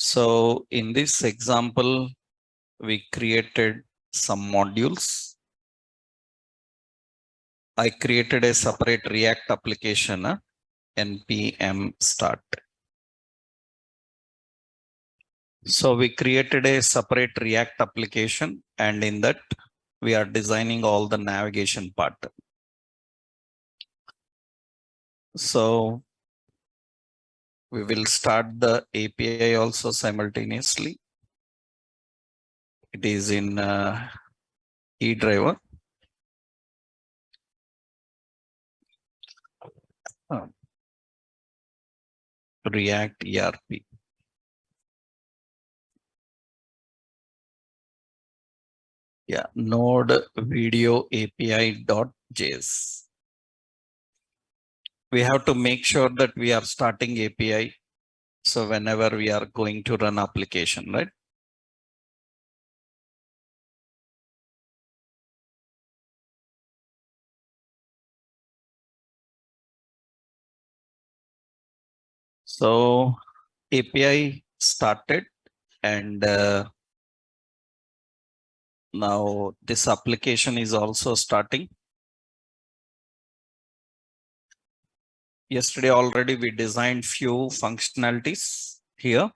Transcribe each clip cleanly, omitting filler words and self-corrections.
So in this example, we created some modules. I created a separate React application, npm start. So we created a separate React application, and in that we are designing all the navigation part. So we will start the API also simultaneously. It is in eDriver. React ERP. Yeah, node video API.js. We have to make sure that we are starting API. So whenever we are going to run application, right? So API started, and now this application is also starting. Yesterday already we designed few functionalities here.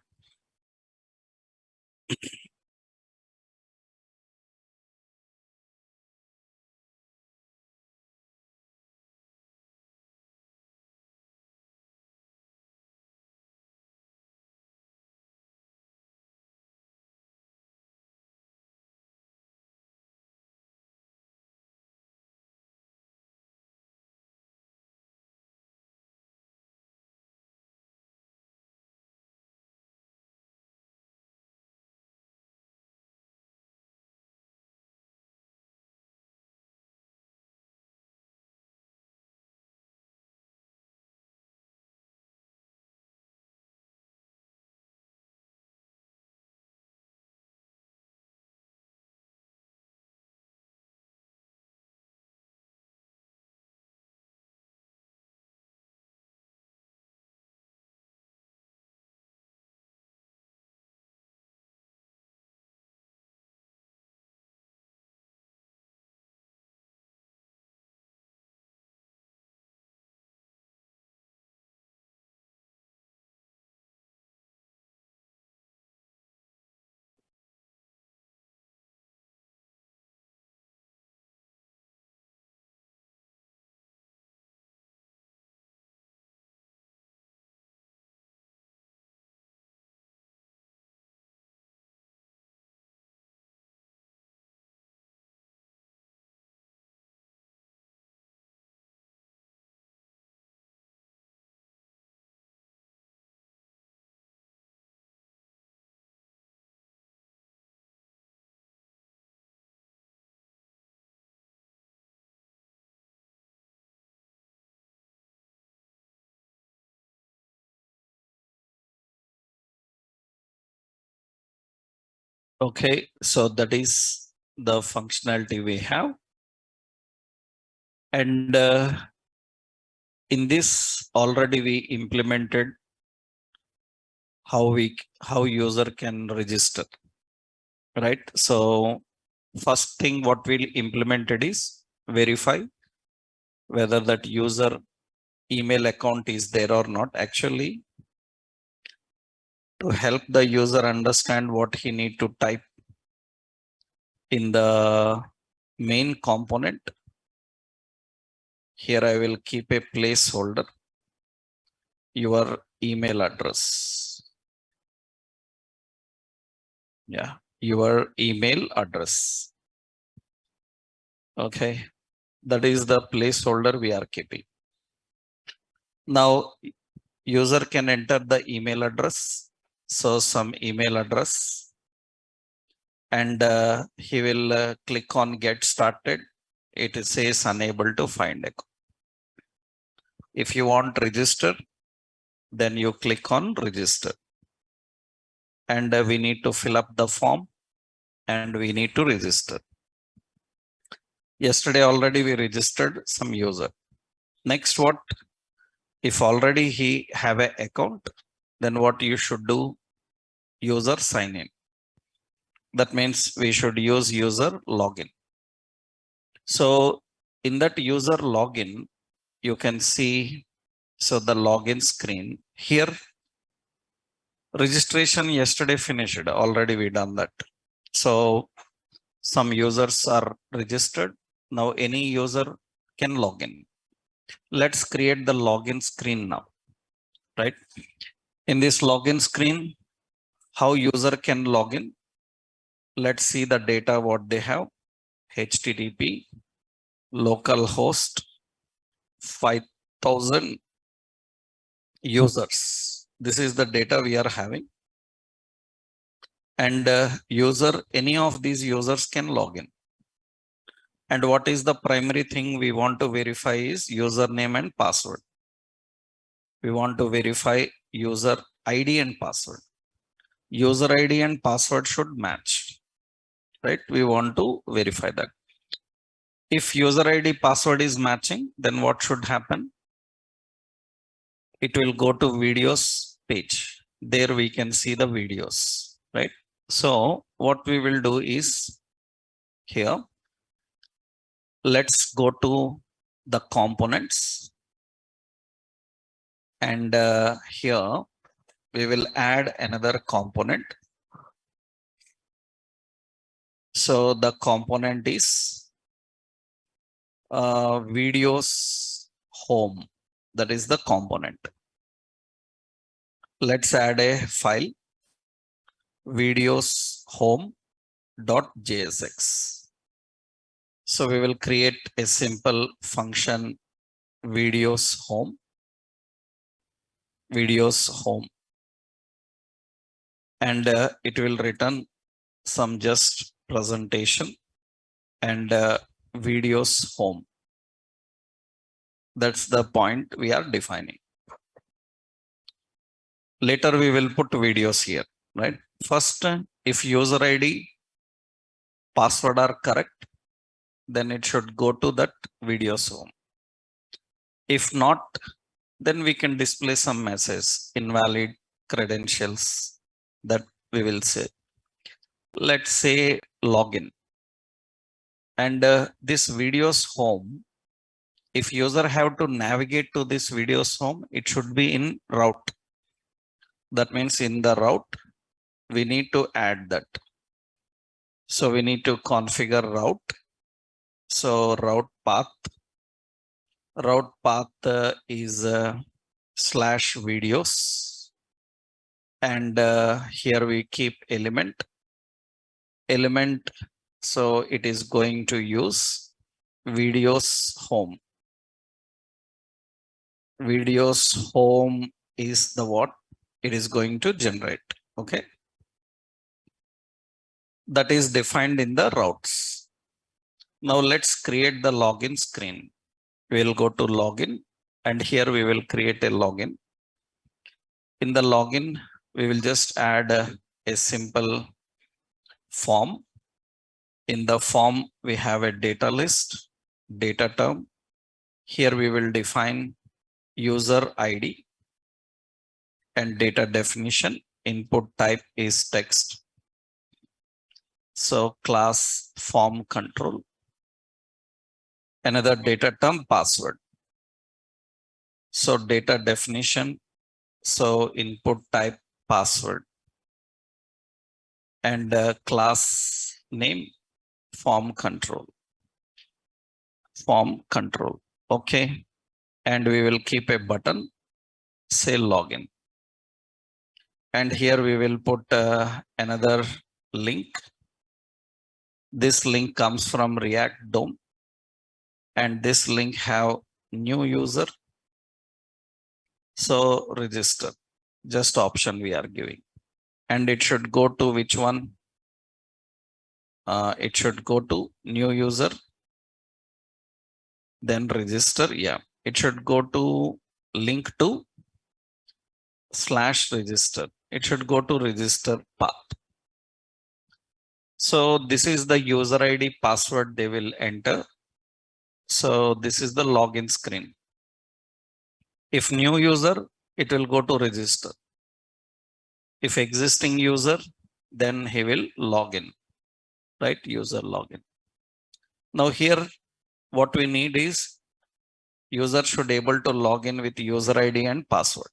Okay, so that is the functionality we have. And in this already we implemented how user can register, right? So first thing what we implemented is verify whether that user email account is there or not. Actually, to help the user understand what he need to type in the main component, here I will keep a placeholder, your email address. Yeah, your email address. Okay, that is the placeholder we are keeping. Now user can enter the email address. So some email address, and he will click on get started. It says unable to find account. If you want register, then you click on register, and we need to fill up the form and we need to register. Yesterday already we registered some user. Next, what if already he have an account, then what you should do, user sign in. That means we should use user login. So in that user login, you can see, so the login screen here, registration yesterday finished. Already we done that. So some users are registered. Now any user can log in. Let's create the login screen now, right? In this login screen, how user can log in? Let's see the data what they have. HTTP localhost 5000 users. This is the data we are having. And user, any of these users can log in. And what is the primary thing we want to verify is username and password. We want to verify user ID and password. User ID and password should match, right? We want to verify that. If user ID password is matching, then what should happen? It will go to videos page. There we can see the videos, right? So what we will do is here, let's go to the components. And here we will add another component. So the component is videos home. That is the component. Let's add a file, videos home.jsx. So we will create a simple function, videos home, and it will return some just presentation and videos home. That's the point we are defining. Later we will put videos here, right? First, if user ID, password are correct, then it should go to that videos home. If not, then we can display some message, invalid credentials, that we will say. Let's say login. And this videos home, if user have to navigate to this videos home, it should be in route. That means in the route, we need to add that. So we need to configure route. So route path is /videos. And here we keep element. So it is going to use videos home. Videos home is the what it is going to generate. Okay. That is defined in the routes. Now let's create the login screen. We'll go to login, and here we will create a login. In the login, we will just add a simple form. In the form, we have a data list, data term. Here we will define user ID and data definition. Input type is text. So class form control. Another data term, password. So data definition. So input type password. And class name form control. Okay. And we will keep a button, say login. And here we will put another link. This link comes from React DOM. And this link have new user. So register, just option we are giving. And it should go to which one? It should go to new user. Then register. Yeah, it should go to link to /register. It should go to register path. So this is the user ID, password they will enter. So this is the login screen. If new user, it will go to register. If existing user, then he will log in, right? User login. Now here, what we need is user should able to log in with user ID and password.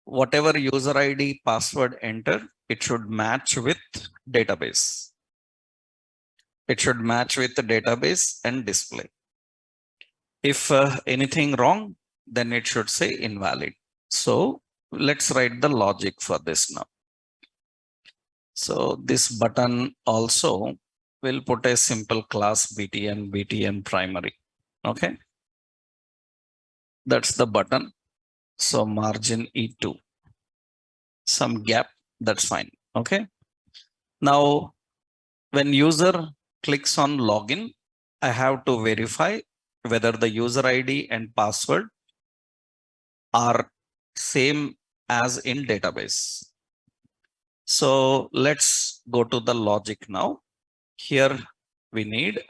Whatever user ID password enter, it should match with database. It should match with the database and display. If anything wrong, then it should say invalid. So let's write the logic for this now. So this button also will put a simple class BTN primary. Okay. That's the button. So margin E2, some gap, that's fine. Okay. Now, when user clicks on login, I have to verify whether the user ID and password are same as in database. So let's go to the logic now. Here we need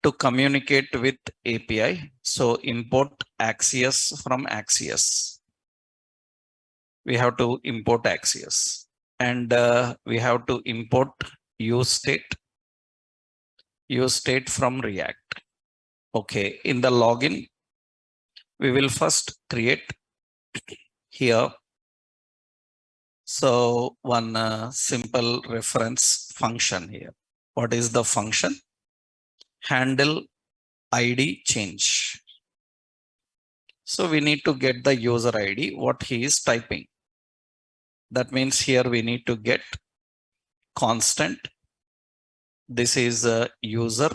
to communicate with API. So import Axios from Axios. We have to import Axios, and we have to import useState from React. Okay, in the login, we will first create here. So one simple reference function here. What is the function? Handle ID change. So we need to get the user ID, what he is typing. That means here we need to get constant. This is a user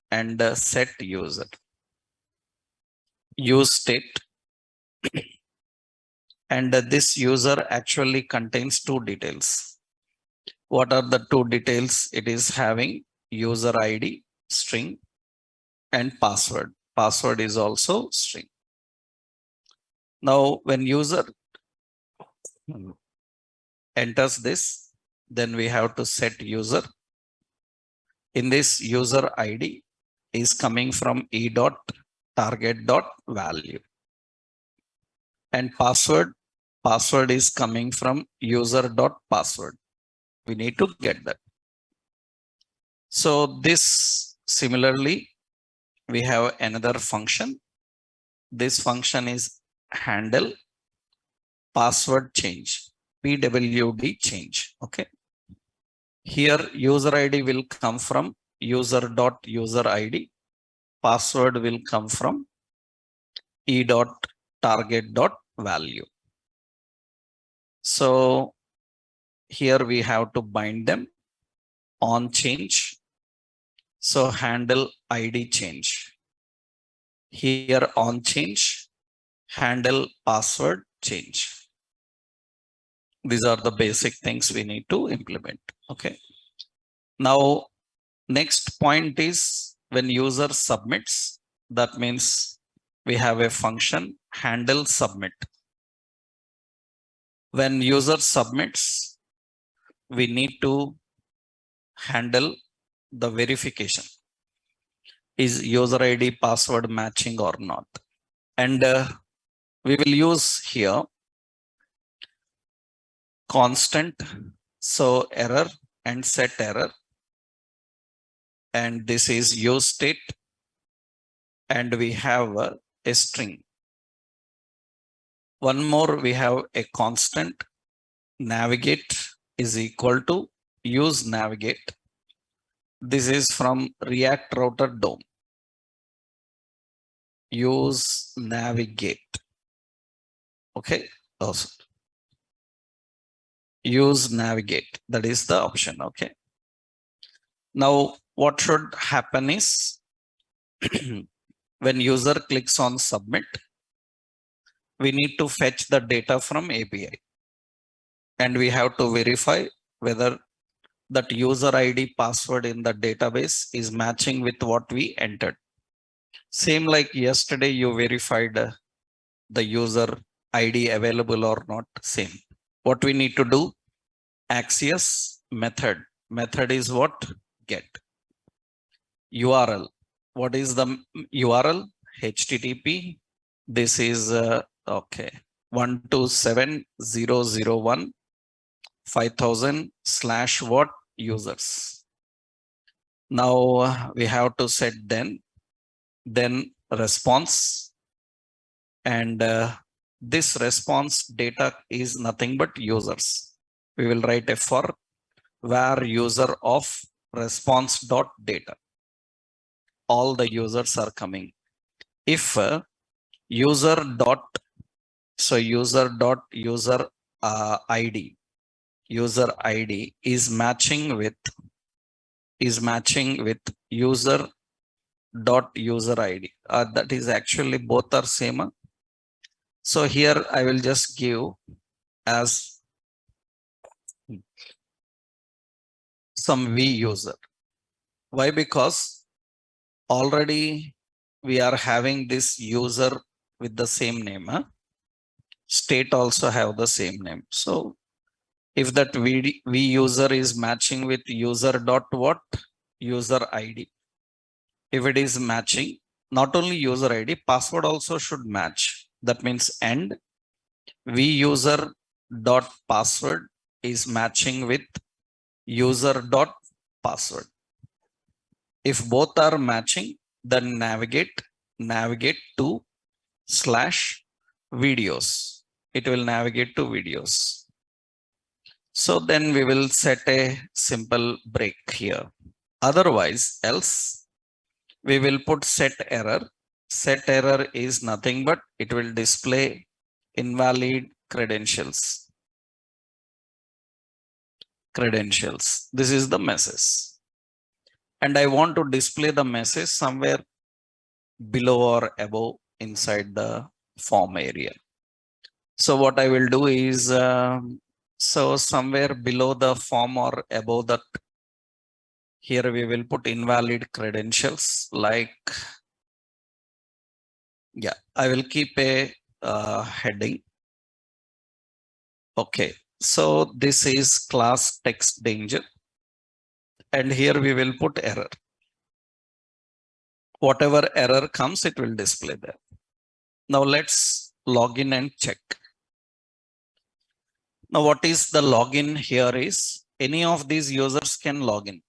and a set user. Use state. And this user actually contains two details. What are the two details? It is having user ID string and password. Password is also string. Now, when user enters this, then we have to set user. In this, user ID is coming from e.target.value. And password is coming from user.password. We need to get that. So this similarly, we have another function. This function is handle password change, PWD change. Okay. Here user ID will come from user.user ID. Password will come from e.target.value. So here we have to bind them on change. So handle ID change. Here on change, handle password change. These are the basic things we need to implement. Okay. Now, next point is when user submits, that means we have a function handle submit. When user submits, we need to handle the verification. Is user ID password matching or not? And we will use here constant, so error and set error. And this is use state. And we have a string. One more, we have a constant navigate is equal to use navigate. This is from React Router DOM. Use navigate. Okay. Also, use navigate. That is the option. Okay. Now, what should happen is when user clicks on submit, we need to fetch the data from API. And we have to verify whether that user ID password in the database is matching with what we entered. Same like yesterday, you verified the user ID available or not, same. What we need to do, Axios method. Method is what? Get. URL. What is the URL? HTTP. This is, okay. 127.0.0.1 5000 slash what users. Now we have to set then response, and this response data is nothing but users. We will write a for var user of response dot data. All the users are coming. If user dot user ID is matching with user dot user ID, that is actually both are same. So here I will just give as some v user. Why? Because already we are having this user with the same name. State also have the same name. So if that v user is matching with user dot what user ID, if it is matching, not only user ID, password also should match. That means end v user dot password is matching with user dot password. If both are matching, then navigate to slash videos. It will navigate to videos. So then we will set a simple break here. Otherwise, else we will put set error. Set error is nothing but it will display invalid credentials. This is the message. And I want to display the message somewhere below or above inside the form area. So what I will do is, so somewhere below the form or above that, here we will put invalid credentials, like, yeah, I will keep a heading. Okay, so this is class text danger. And here we will put error. Whatever error comes, it will display there. Now let's log in and check. Now what is the login here is any of these users can log in,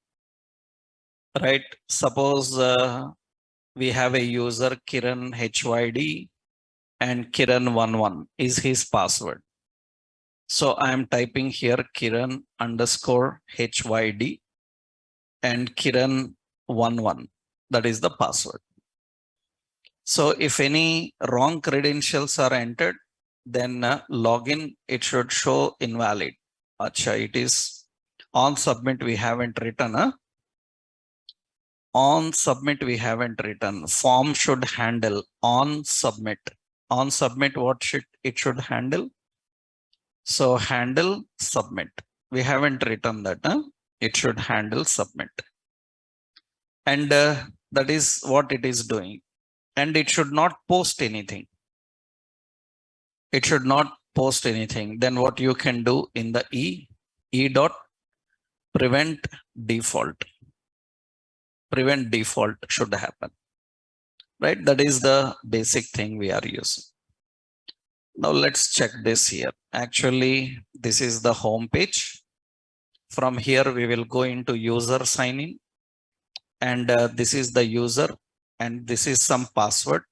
right? Suppose we have a user Kiran HYD and Kiran11 is his password. So I am typing here Kiran underscore HYD and Kiran11. That is the password. So if any wrong credentials are entered, then login, it should show invalid. Acha, it is on submit we haven't written. On submit we haven't written. Form should handle on submit. On submit, what should it should handle? So handle submit. We haven't written that. It should handle submit. And that is what it is doing. And it should not post anything. It should not post anything. Then what you can do in the E dot prevent default. Prevent default should happen. Right? That is the basic thing we are using. Now let's check this here. Actually, this is the home page. From here, we will go into user sign in. And this is the user. And this is some password.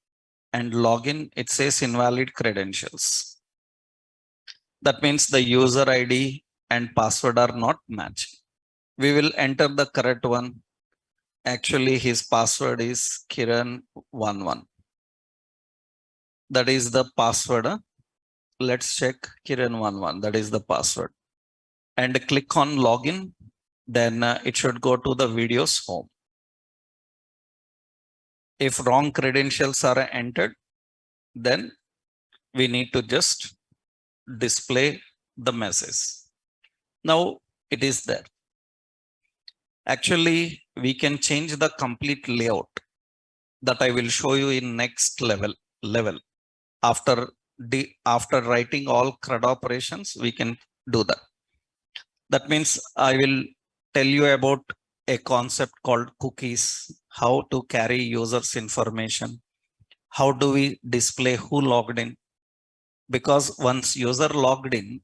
And login, it says invalid credentials. That means the user ID and password are not matching. We will enter the correct one. Actually, his password is Kiran11. That is the password. Let's check Kiran11. That is the password. And click on login. Then it should go to the videos home. If wrong credentials are entered, then we need to just display the message. Now it is there. Actually, we can change the complete layout that I will show you in next level. After writing all CRUD operations, we can do that. That means I will tell you about a concept called cookies, how to carry users information, how do we display who logged in. because once user logged in,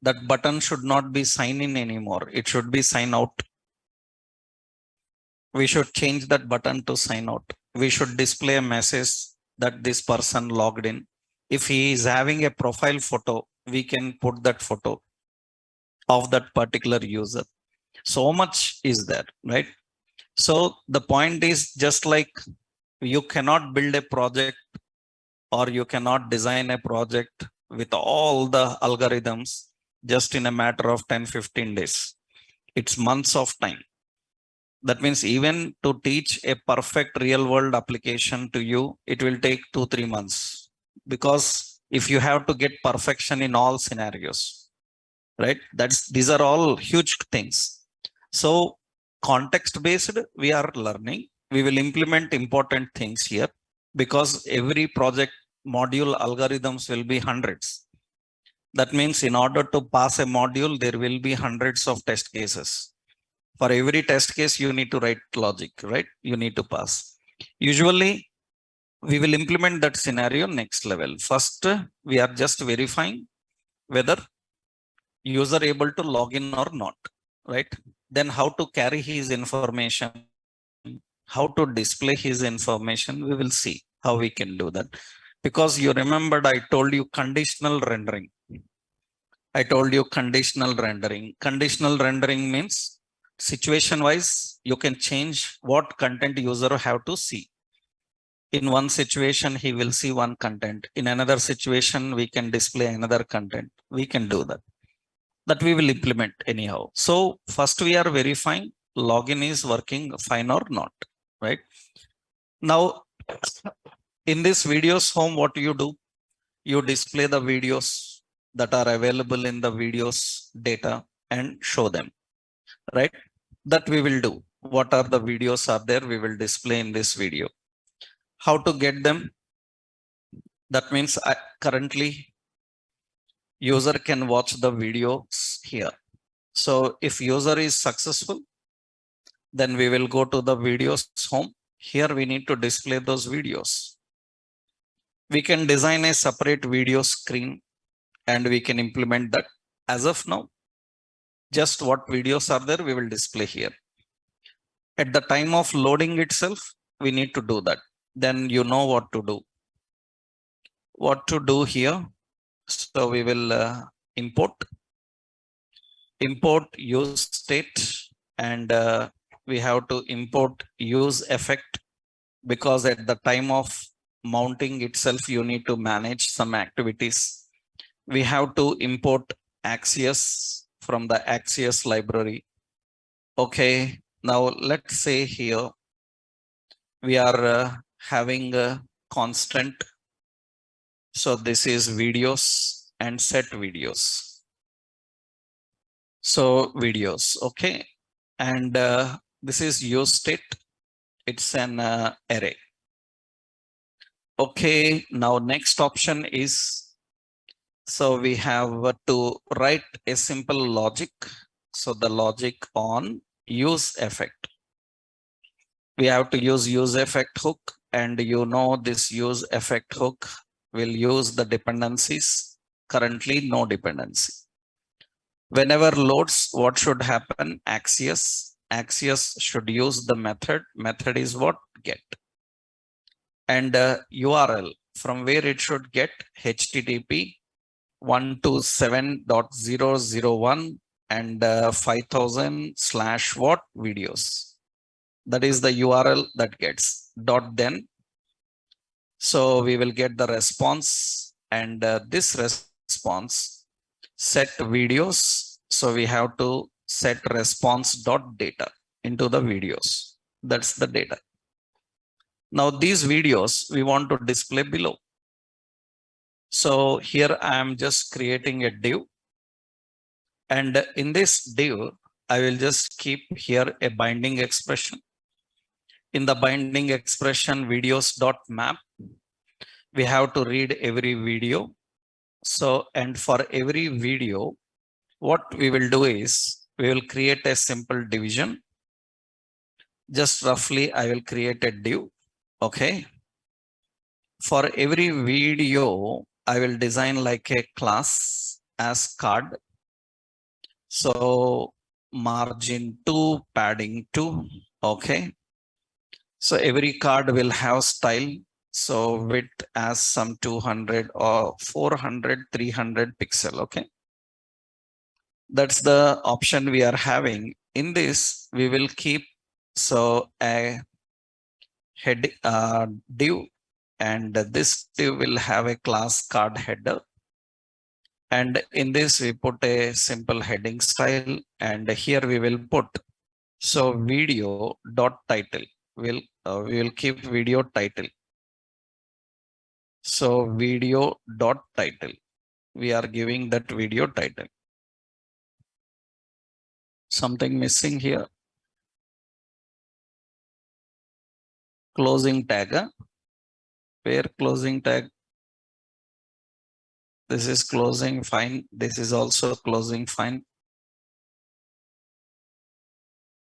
that button should not be sign in anymore. It should be sign out. We should change that button to sign out. We should display a message that this person logged in. If he is having a profile photo, we can put that photo of that particular user. So much is there, right? So the point is, just like you cannot build a project or you cannot design a project with all the algorithms just in a matter of 10-15 days. It's months of time. That means even to teach a perfect real world application to you, it will take 2-3 months, because if you have to get perfection in all scenarios, right? These are all huge things. So context based, we are learning. We will implement important things here, because every project module algorithms will be hundreds. That means in order to pass a module, there will be hundreds of test cases. For every test case, you need to write logic, right? You need to pass. Usually, we will implement that scenario next level. First, we are just verifying whether user able to log in or not, right? Then how to carry his information, how to display his information, we will see how we can do that. Because you remembered, I told you conditional rendering. I told you conditional rendering. Conditional rendering means situation wise, you can change what content user have to see. In one situation, he will see one content. In another situation, we can display another content. We can do that. That we will implement anyhow. So first we are verifying login is working fine or not, right? Now, in this videos home, what you do? You display the videos that are available in the videos data and show them, right? That we will do. What are the videos are there? We will display in this video. How to get them? That means currently user can watch the videos here. So if user is successful, then we will go to the videos home. Here we need to display those videos. We can design a separate video screen and we can implement that. As of now, just what videos are there, we will display here. At the time of loading itself, we need to do that. Then you know what to do. What to do here. So we will import use state, and we have to import use effect, because at the time of mounting itself, you need to manage some activities. We have to import Axios from the Axios library. Okay, now let's say here we are having a constant. So this is videos and set videos. So videos, okay. And this is use state. It's an array. Okay, now next option is, so we have to write a simple logic. So the logic on use effect. We have to use effect hook, and you know this use effect hook will use the dependencies. Currently, no dependency. Whenever loads, what should happen? Axios. Axios should use the method. Method is what? Get. And URL, from where it should get? HTTP 127.001 and 5000 / what videos. That is the URL that gets dot then. So we will get the response, and this response set videos. So we have to set response dot data into the videos. That's the data. Now these videos we want to display below. So here I am just creating a div, and in this div I will just keep here a binding expression. In the binding expression videos dot map, we have to read every video. So, and for every video, what we will do is we will create a simple division. Just roughly, I will create a div. Okay. For every video, I will design like a class as card. So margin 2, padding 2. Okay. So every card will have style. So width as some 200 or 400, 300 pixel. Okay. That's the option we are having. In this, we will keep so a head div, and this div will have a class card header. And in this, we put a simple heading style, and here we will put so video dot title. We will keep video title. So video dot title. We are giving that video title. Something missing here. Closing tag. Where closing tag? This is closing, fine. This is also closing, fine.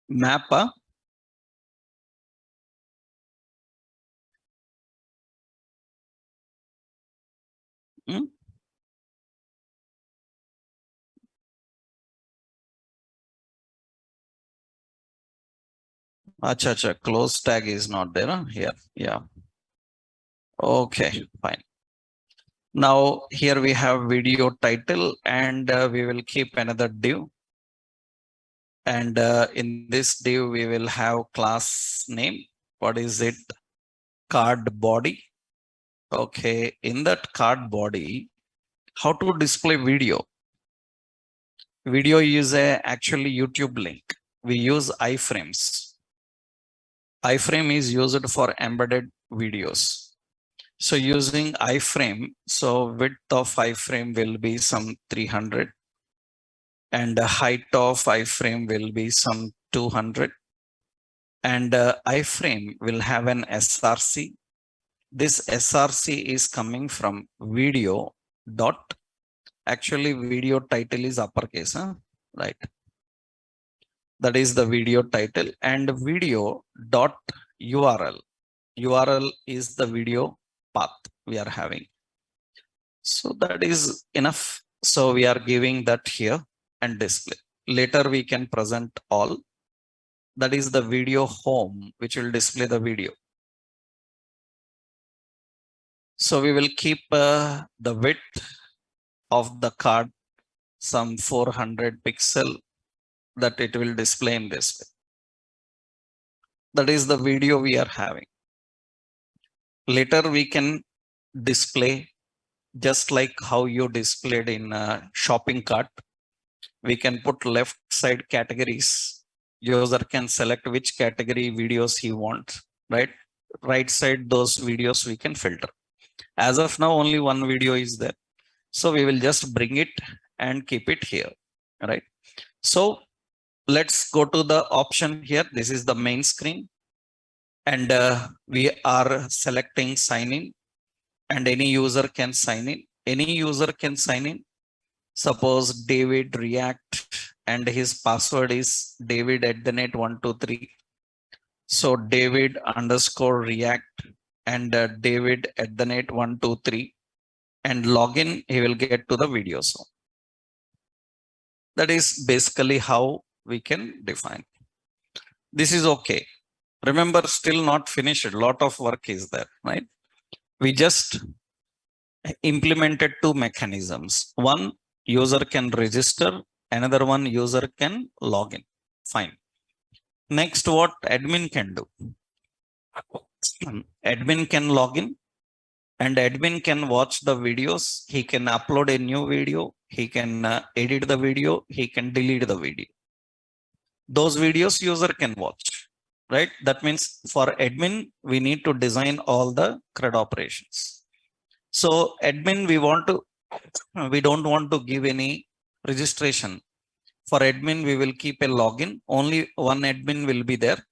Map. Hmm? Acha, close tag is not there here. Yeah. Okay, fine. Now here we have video title, and we will keep another div. And in this div, we will have class name. What is it? Card body. Okay, in that card body, how to display video? Video is a actually YouTube link. We use iframes. Iframe is used for embedded videos. So using iframe, so width of iframe will be some 300, and the height of iframe will be some 200. And iframe will have an SRC. This SRC is coming from video dot. Actually, video title is uppercase, right? That is the video title, and video dot URL. URL is the video path we are having. So that is enough. So we are giving that here and display. Later we can present all. That is the video home, which will display the video. So we will keep the width of the card some 400 pixel, that it will display in this way. That is the video we are having. Later we can display just like how you displayed in a shopping cart. We can put left side categories. User can select which category videos he wants, right? Right side, those videos we can filter. As of now, only one video is there. So we will just bring it and keep it here, right? So let's go to the option here. This is the main screen. And we are selecting sign in, and any user can sign in. Any user can sign in. Suppose David React, and his password is David@123. So David underscore React, and David@123, and login, he will get to the video zone. That is basically how we can define. This is okay. Remember, still not finished. A lot of work is there, right? We just implemented two mechanisms. One, user can register. Another one, user can log in. Fine. Next, what admin can do? Admin can log in, and admin can watch the videos. He can upload a new video. He can edit the video. He can delete the video. Those videos user can watch, right? That means for admin, we need to design all the CRUD operations. So admin, we don't want to give any registration. For admin, we will keep a login. Only one admin will be there.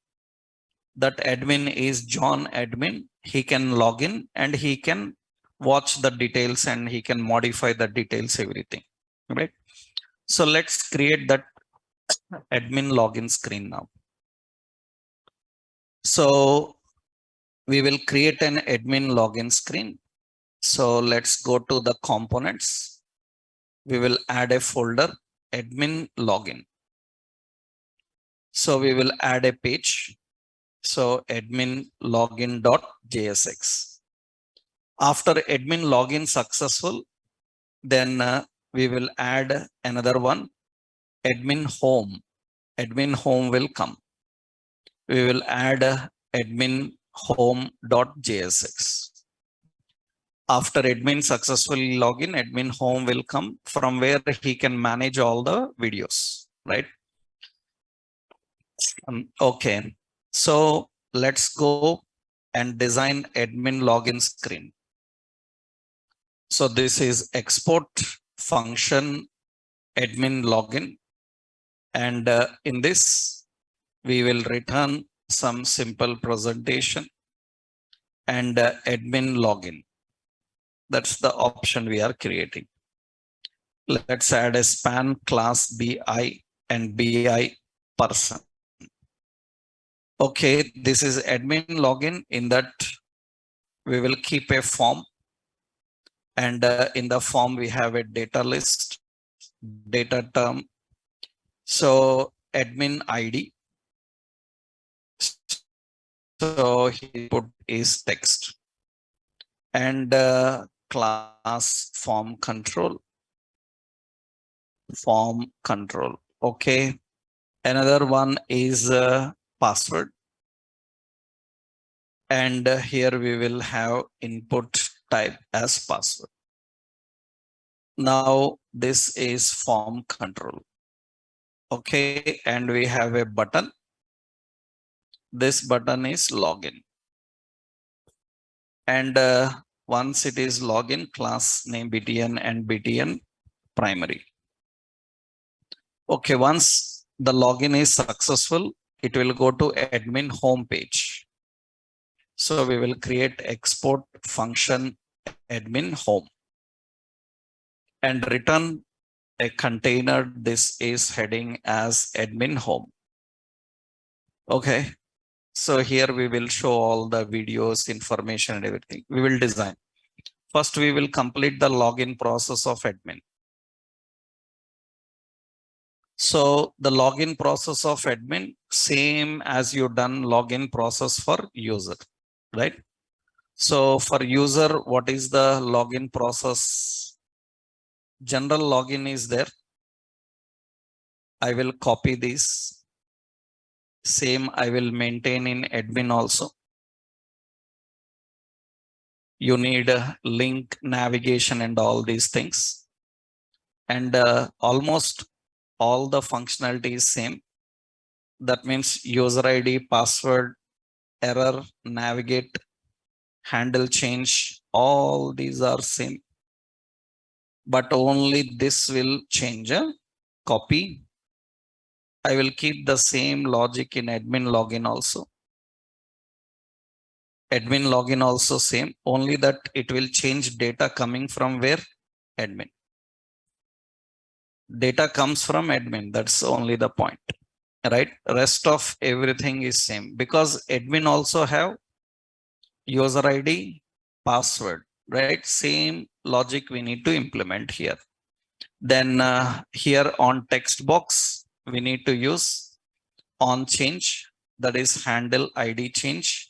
That admin is John admin. He can log in and he can watch the details, and he can modify the details, everything, right? So let's create that admin login screen now. So we will create an admin login screen. So let's go to the components. We will add a folder admin login. So we will add a page. So admin login.jsx. After admin login successful, then we will add another one, admin home. Admin home will come. We will add admin home.jsx. After admin successfully login, admin home will come from where he can manage all the videos, right? Okay, so let's go and design admin login screen. So this is export function admin login, and in this we will return some simple presentation and admin login. That's the option we are creating. Let's add a span class BI and BI person. Okay, this is admin login. In that we will keep a form, and in the form we have a data list, data term. So admin ID. So he put is text, and class form control. Okay. Another one is password, and here we will have input type as password. Now this is form control. Okay, and we have a button. This button is login, and once it is login, class name btn and btn primary. Okay, once the login is successful, it will go to admin home page. So we will create export function admin home and return a container. This is heading as admin home. Okay, so here we will show all the videos, information and everything. We will design. First, we will complete the login process of admin. So the login process of admin, same as you done login process for user, right? So for user, what is the login process? General login is there. I will copy this. Same I will maintain in admin also. You need a link, navigation and all these things. And almost all the functionality is same. That means user ID, password, error, navigate, handle change, all these are same. But only this will change. Copy. I will keep the same logic in admin login also. Admin login also same, only that it will change data coming from where? Admin. Data comes from admin. That's only the point, right? Rest of everything is same because admin also have user ID, password, right? Same logic we need to implement here. Then here on text box, we need to use on change, that is handle ID change.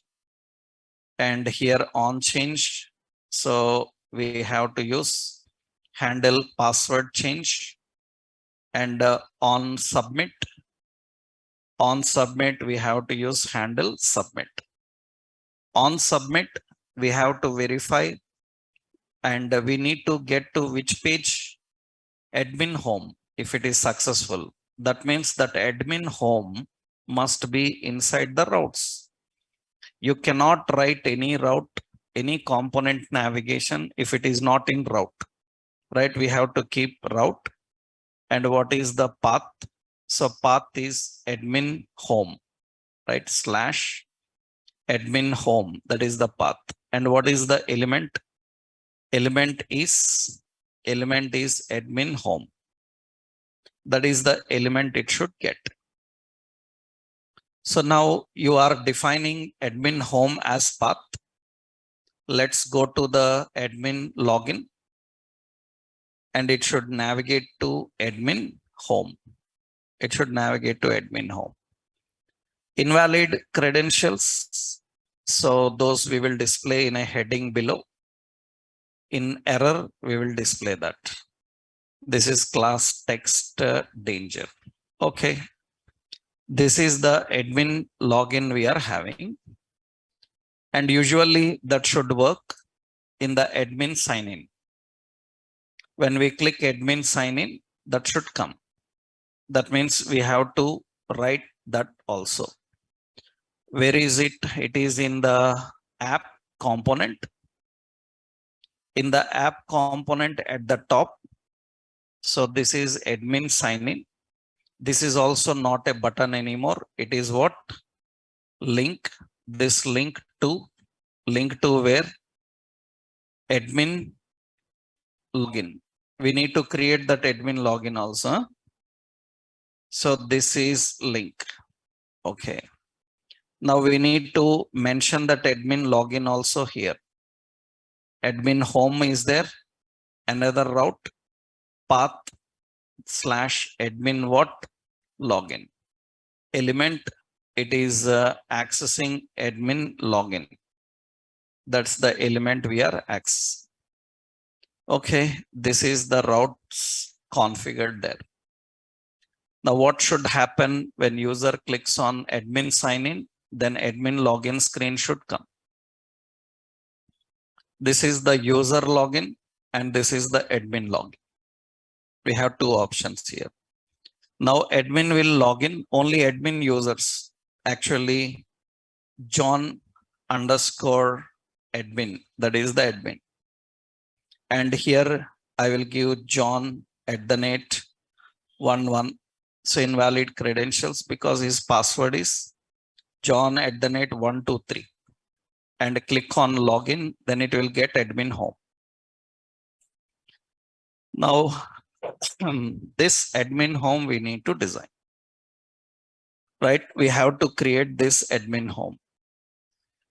And here on change, so we have to use handle password change. And on submit, we have to use handle submit. On submit, we have to verify, and we need to get to which page? Admin home. If it is successful, that means that admin home must be inside the routes. You cannot write any route, any component navigation if it is not in route, right? We have to keep route. And what is the path? So path is admin home, right? Slash admin home, that is the path. And what is the element? Element is admin home. That is the element it should get. So now you are defining admin home as path. Let's go to the admin login and it should navigate to admin home. It should navigate to admin home. Invalid credentials. So those we will display in a heading below. In error, we will display that. This is class text danger. Okay. This is the admin login we are having. And usually that should work in the admin sign in. When we click admin sign in, that should come. That means we have to write that also. Where is it? It is in the app component. In the app component at the top. So this is admin sign in. This is also not a button anymore. It is what? Link. This link to where? Admin login. We need to create that admin login also. So this is link. Okay. Now we need to mention that admin login also here. Admin home is there. Another route, path / admin what? Login. Element, it is accessing admin login. That's the element we are accessing. Okay, this is the routes configured there. Now what should happen when user clicks on admin sign in? Then admin login screen should come. This is the user login and this is the admin login. We have two options here. Now admin will log in, only admin users. Actually, John_admin, that is the admin. And here I will give John@11. So invalid credentials because his password is John@123. And click on login, then it will get admin home. Now, this admin home we need to design. Right? We have to create this admin home.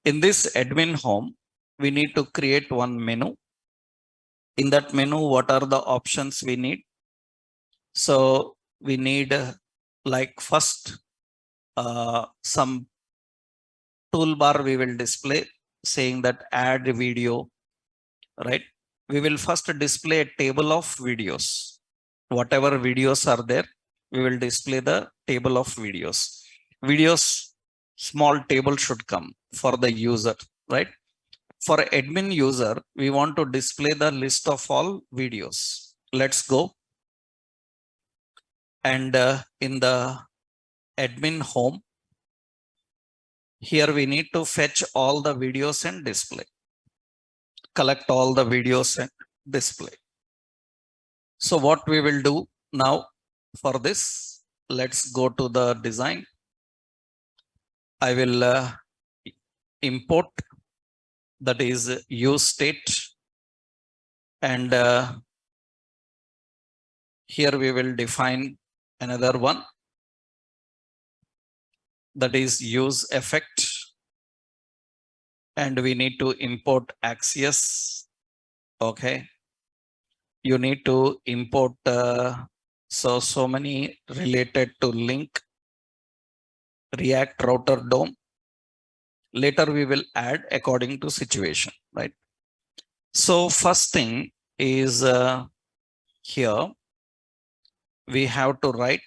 In this admin home, we need to create one menu. In that menu, what are the options we need? So we need like first some toolbar we will display saying that add video, right? We will first display a table of videos. Whatever videos are there, we will display the table of videos. Videos, small table should come for the user, right? For admin user, we want to display the list of all videos. Let's go. And in the admin home, here we need to fetch all the videos and display. Collect all the videos and display. So what we will do now for this, let's go to the design. I will import, that is use state, and here we will define another one, that is use effect, and we need to import Axios. Okay, you need to import so many related to link, React router DOM. Later we will add according to situation, right? So first thing is here we have to write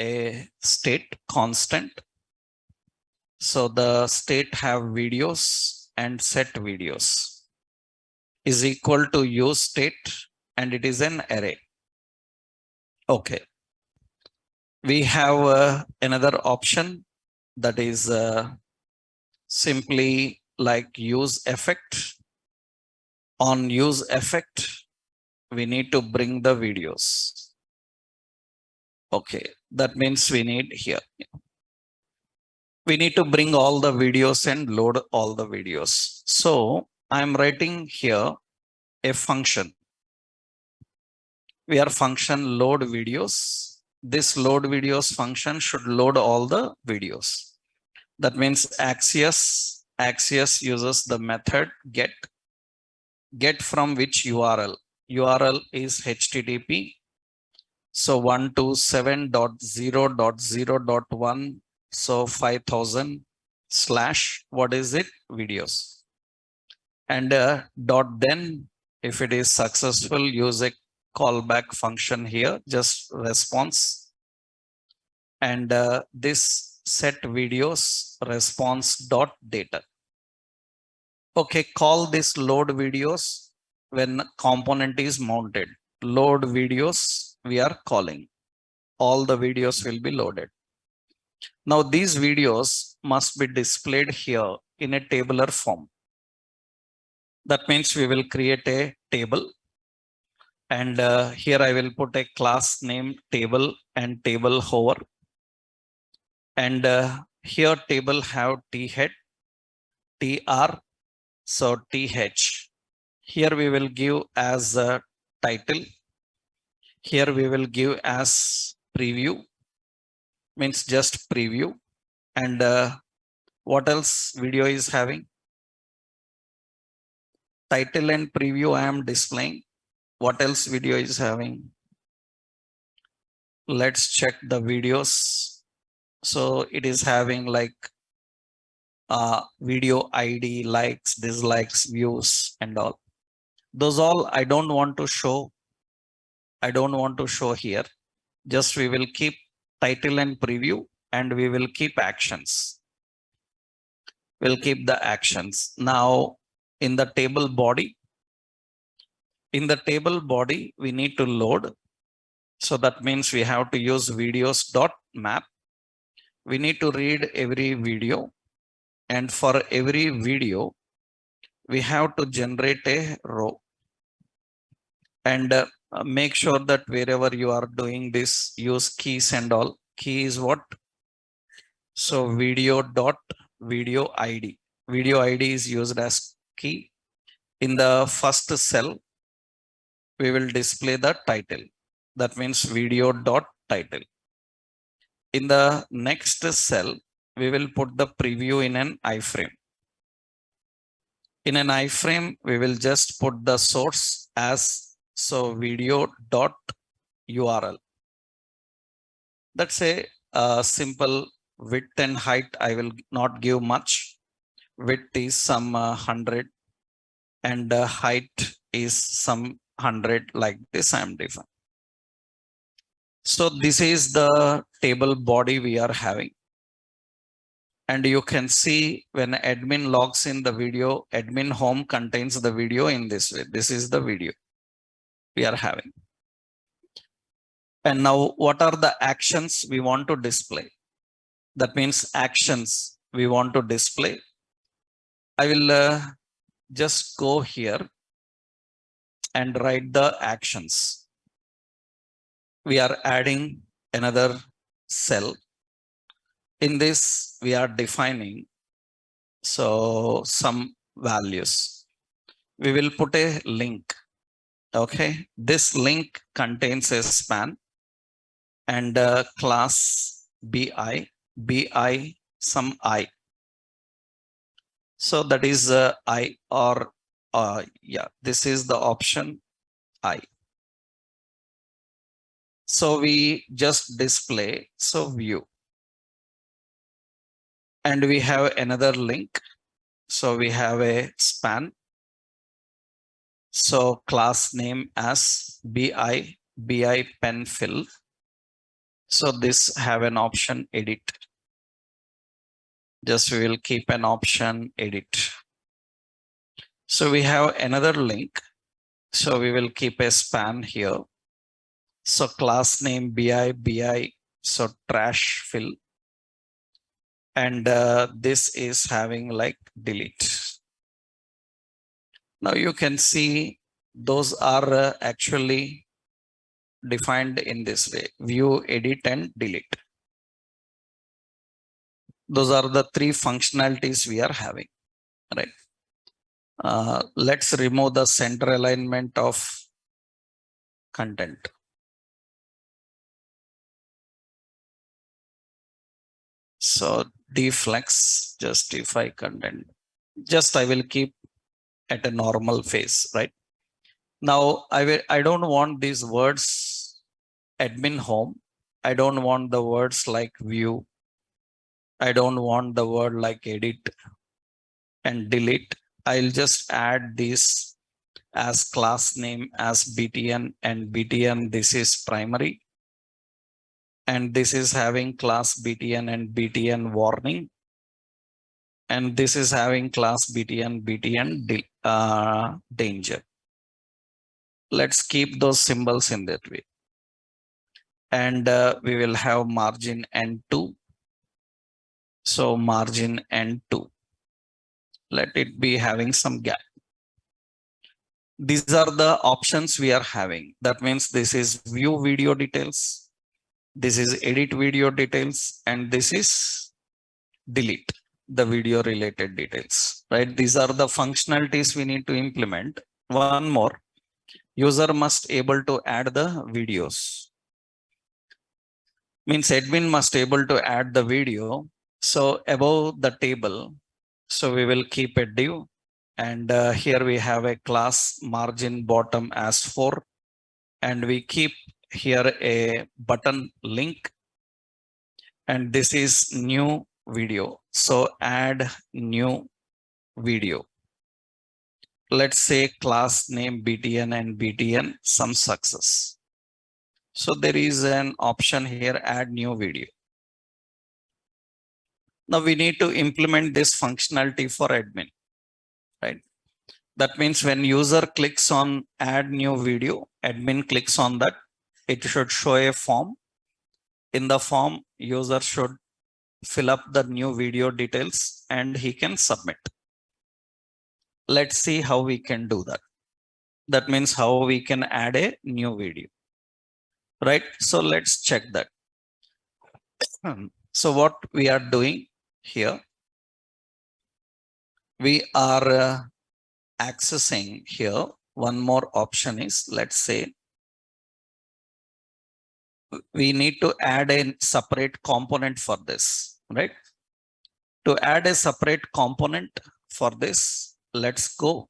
a state constant. So the state have videos and set videos is equal to use state, and it is an array. Okay. We have another option, that is simply like use effect. On use effect, we need to bring the videos. Okay, that means we need here. We need to bring all the videos and load all the videos. So I'm writing here a function. We are function load videos. This load videos function should load all the videos. That means Axios Axios uses the method get from which URL. URL is HTTP. So 127.0.0.1. So 5000 slash, what is it? Videos. And dot then, if it is successful, use a callback function here, just response. And this set videos response dot data. Okay, call this load videos when component is mounted. Load videos we are calling. All the videos will be loaded. Now these videos must be displayed here in a tabular form. That means we will create a table, and here I will put a class name table and table hover. And here table have T-head, TR, so TH. Here we will give as a title. Here we will give as preview, means just preview. And what else video is having? Title and preview I am displaying. What else video is having? Let's check the videos. So it is having like video ID, likes, dislikes, views, and all. Those all I don't want to show. I don't want to show here. Just we will keep title and preview, and we will keep actions. We'll keep the actions. Now in the table body, we need to load. So that means we have to use videos dot map. We need to read every video, and for every video we have to generate a row. And make sure that wherever you are doing this, use keys and all. Key is what? So video dot video ID. Video ID is used as key. In the first cell, we will display the title. That means video dot title. In the next cell, we will put the preview in an iframe. In an iframe, we will just put the source as so video dot URL. That's a simple width and height. I will not give much. Width is some 100, and height is some 100, like this I am defining. So this is the table body we are having. And you can see when admin logs in the video, admin home contains the video in this way. This is the video we are having. And now what are the actions we want to display? That means actions we want to display. I will just go here and write the actions. We are adding another cell. In this, we are defining so some values. We will put a link. Okay, this link contains a span and class bi some I. So that is I, or yeah, this is the option I. So we just display so view, and we have another link. So we have a span. So class name as bi pen fill. So this have an option edit. Just we will keep an option edit. So we have another link. So we will keep a span here. So class name bi so trash fill. And this is having like delete. Now you can see those are actually defined in this way: view, edit, and delete. Those are the three functionalities we are having, right? Let's remove the center alignment of content. So deflex, justify content. Just I will keep at a normal face, right? Now I don't want these words admin home. I don't want the words like view. I don't want the word like edit and delete. I'll just add this as class name as BTN, and BTN this is primary, and this is having class BTN and BTN warning, and this is having class BTN danger. Let's keep those symbols in that way. And we will have margin N2. So margin N2. Let it be having some gap. These are the options we are having. That means this is view video details, this is edit video details, and this is delete the video related details, right? These are the functionalities we need to implement. One more, user must able to add the videos. Means admin must able to add the video. So above the table, so we will keep a div, and here we have a class margin bottom as 4, and we keep here a button link, and this is new video. So add new video. Let's say class name BTN and BTN some success. So there is an option here, add new video. Now we need to implement this functionality for admin, right? That means when user clicks on add new video, admin clicks on that, it should show a form. In the form, user should fill up the new video details and he can submit. Let's see how we can do that. That means how we can add a new video, right? So let's check that. So what we are doing here, we are accessing here. One more option is, let's say, we need to add a separate component for this, right? To add a separate component for this, let's go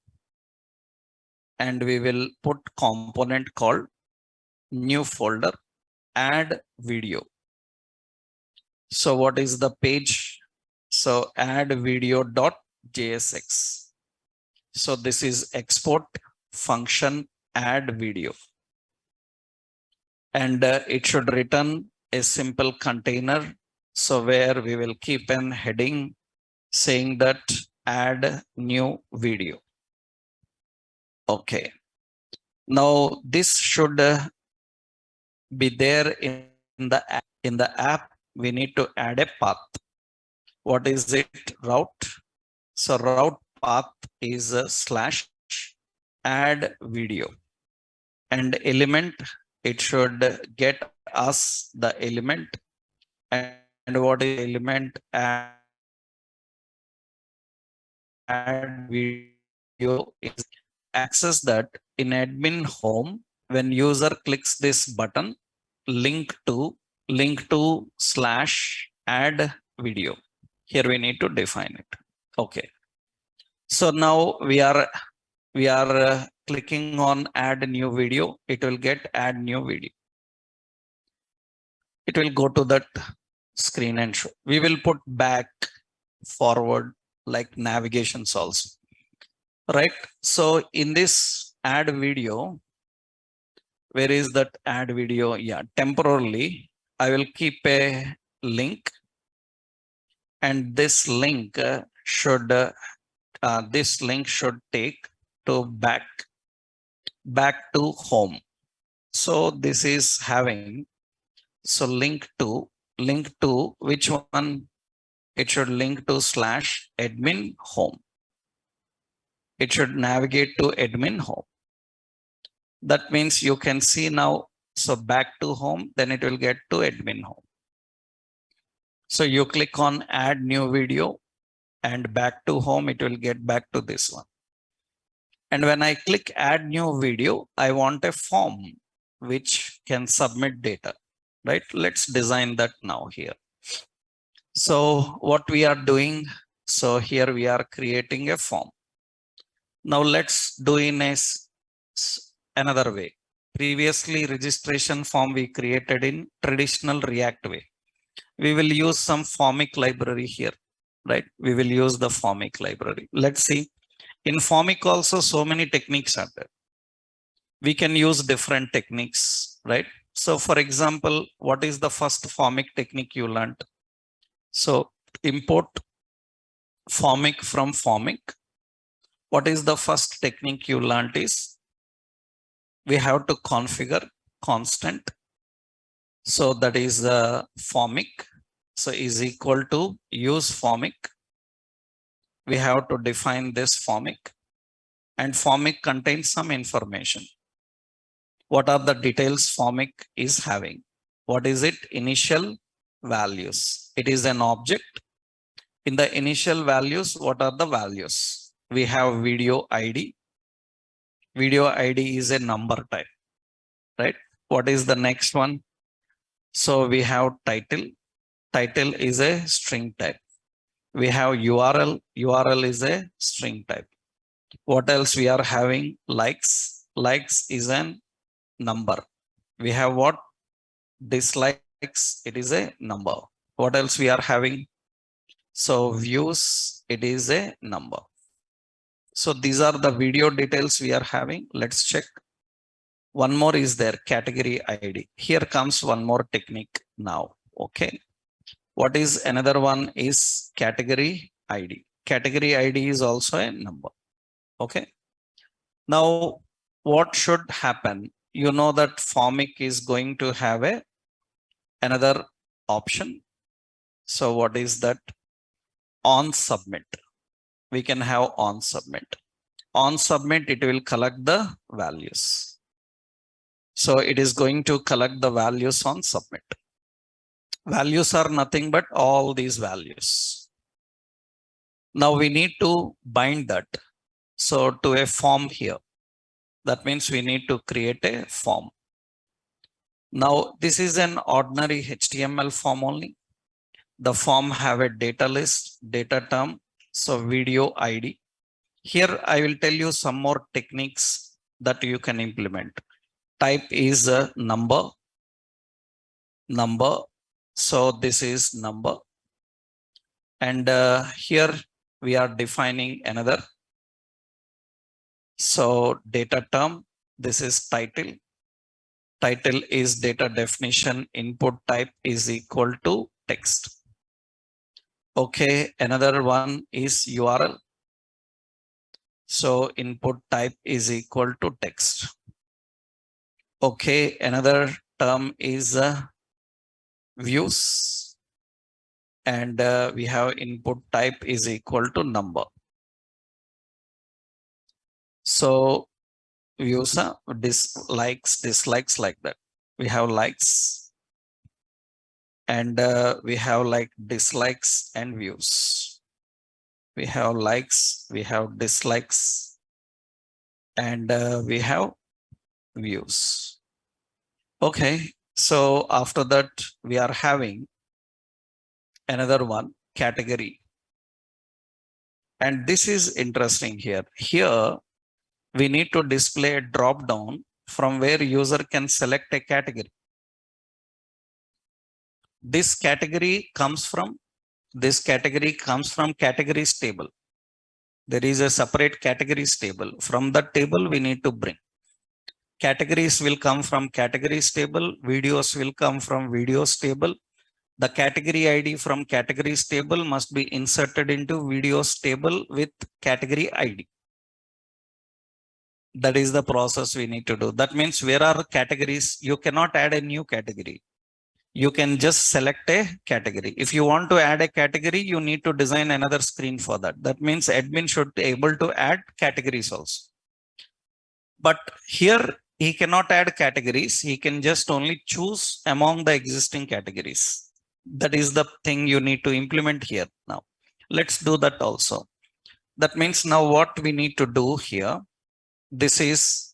and we will put component called new folder, add video. So what is the page? So add video.jsx. So this is export function add video. And it should return a simple container. So where we will keep an heading saying that add new video. Okay. Now this should be there in the app. In the app, we need to add a path. What is it? Route. So route path is slash add video, and element, it should get us the element. And what is element? Add video is access that in admin home. When user clicks this button, link to slash add video. Here we need to define it. Okay. So now we are clicking on add new video. It will get add new video. It will go to that screen and show. We will put back, forward, like navigations also, right? So in this add video, where is that add video? Yeah, temporarily I will keep a link, and this link should take to back to home. So this is having, so link to which one? It should link to slash admin home. It should navigate to admin home. That means you can see now, so back to home, then it will get to admin home. So you click on add new video and back to home, it will get back to this one. And when I click add new video, I want a form which can submit data, right? Let's design that now here. So what we are doing, So here we are creating a form. Now let's do in another way. Previously registration form we created in traditional React way. We will use some Formic library here, right? We will use the Formic library. Let's see. In Formic also so many techniques are there. We can use different techniques, right? So for example, what is the first Formic technique you learned? So import Formic from Formic. What is the first technique you learned is we have to configure constant. So that is Formic. So is equal to use Formic. We have to define this Formic, and Formic contains some information. What are the details Formic is having? What is it? Initial values. It is an object. In the initial values, what are the values? We have video ID. Video ID is a number type, right? What is the next one? So we have title. Title is a string type. We have URL. URL is a string type. What else we are having? Likes. Likes is an number. We have what? Dislikes. It is a number. What else we are having? So views. It is a number. So these are the video details we are having. Let's check. One more is there, category ID. Here comes one more technique now. Okay. What is another one is category ID. Category ID is also a number. Okay. Now, what should happen? You know that Formic is going to have another option. So what is that? On submit. We can have on submit. On submit, it will collect the values. So it is going to collect the values on submit. Values are nothing but all these values. Now we need to bind that. So to a form here. That means we need to create a form. Now this is an ordinary HTML form only. The form have a data list, data term, so video ID. Here I will tell you some more techniques that you can implement. Type is a number. So this is number. And here we are defining another. So data term, this is title. Title is data definition. Input type is equal to text. Okay, another one is URL. So input type is equal to text. Okay, another term is views, and we have input type is equal to number. So views are dislikes like that. We have likes, and we have like dislikes and views. We have likes, we have dislikes, and we have views. Okay, so after that we are having another one, category. And this is interesting here. Here we need to display a drop down from where user can select a category. This category comes from categories table. There is a separate categories table. From that table we need to bring. Categories will come from categories table. Videos will come from videos table. The category ID from categories table must be inserted into videos table with category ID. That is the process we need to do. That means where are categories? You cannot add a new category. You can just select a category. If you want to add a category, you need to design another screen for that. That means admin should be able to add categories also. But here he cannot add categories. He can just only choose among the existing categories. That is the thing you need to implement here now. Let's do that also. That means now what we need to do here, this is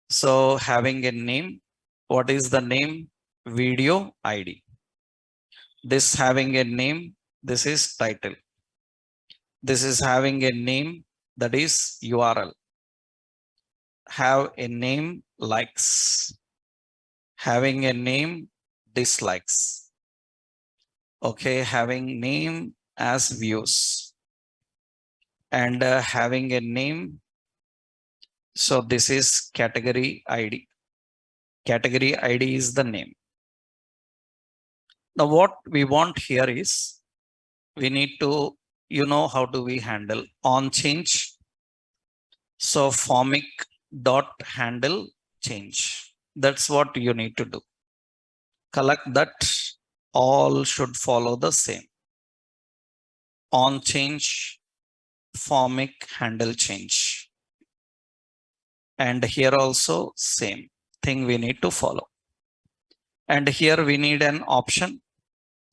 so having a name. What is the name? Video ID. This having a name, this is title. This is having a name, that is URL. Have a name likes. Having a name dislikes. Okay, having name as views. And having a name. So this is category ID. Category ID is the name. Now what we want here is, we need to, how do we handle on change? So formic dot handle change. That's what you need to do. Collect that, all should follow the same. On change, formic handle change. And here also same thing we need to follow. And here we need an option.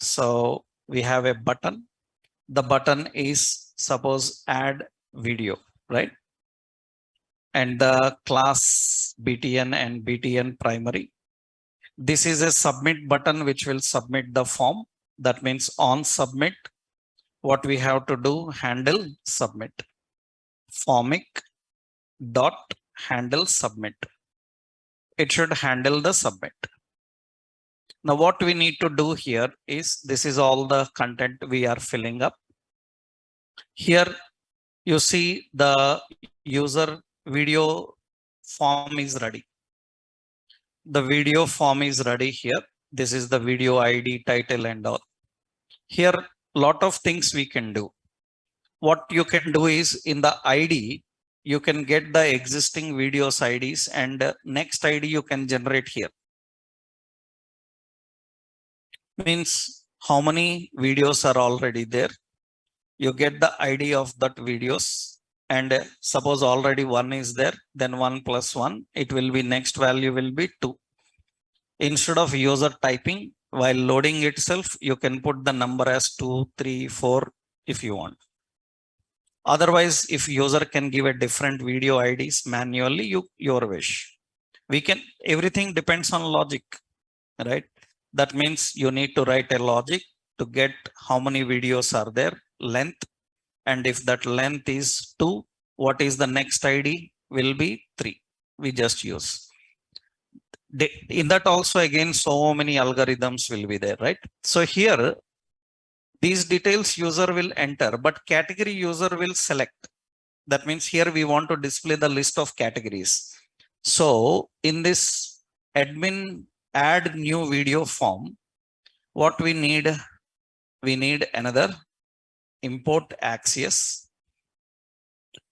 So we have a button. The button is suppose add video, right? And the class BTN and BTN primary. This is a submit button which will submit the form. That means on submit, what we have to do, handle submit. Formic dot handle submit. It should handle the submit. Now what we need to do here is, this is all the content we are filling up. Here you see the user video form is ready. The video form is ready here. This is the video ID, title and all. Here lot of things we can do. What you can do is, in the ID, you can get the existing videos IDs, and next ID you can generate here. Means how many videos are already there. You get the ID of that videos, and suppose already one is there, then 1 plus 1, it will be, next value will be 2. Instead of user typing while loading itself, you can put the number as 2, 3, 4 if you want. Otherwise, if user can give a different video IDs manually, your wish. We can, everything depends on logic, right? That means you need to write a logic to get how many videos are there, length. And if that length is 2, what is the next ID will be 3. We just use. In that also again, so many algorithms will be there, right? So here, these details user will enter, but category user will select. That means here we want to display the list of categories. So in this admin add new video form, what we need another import Axios,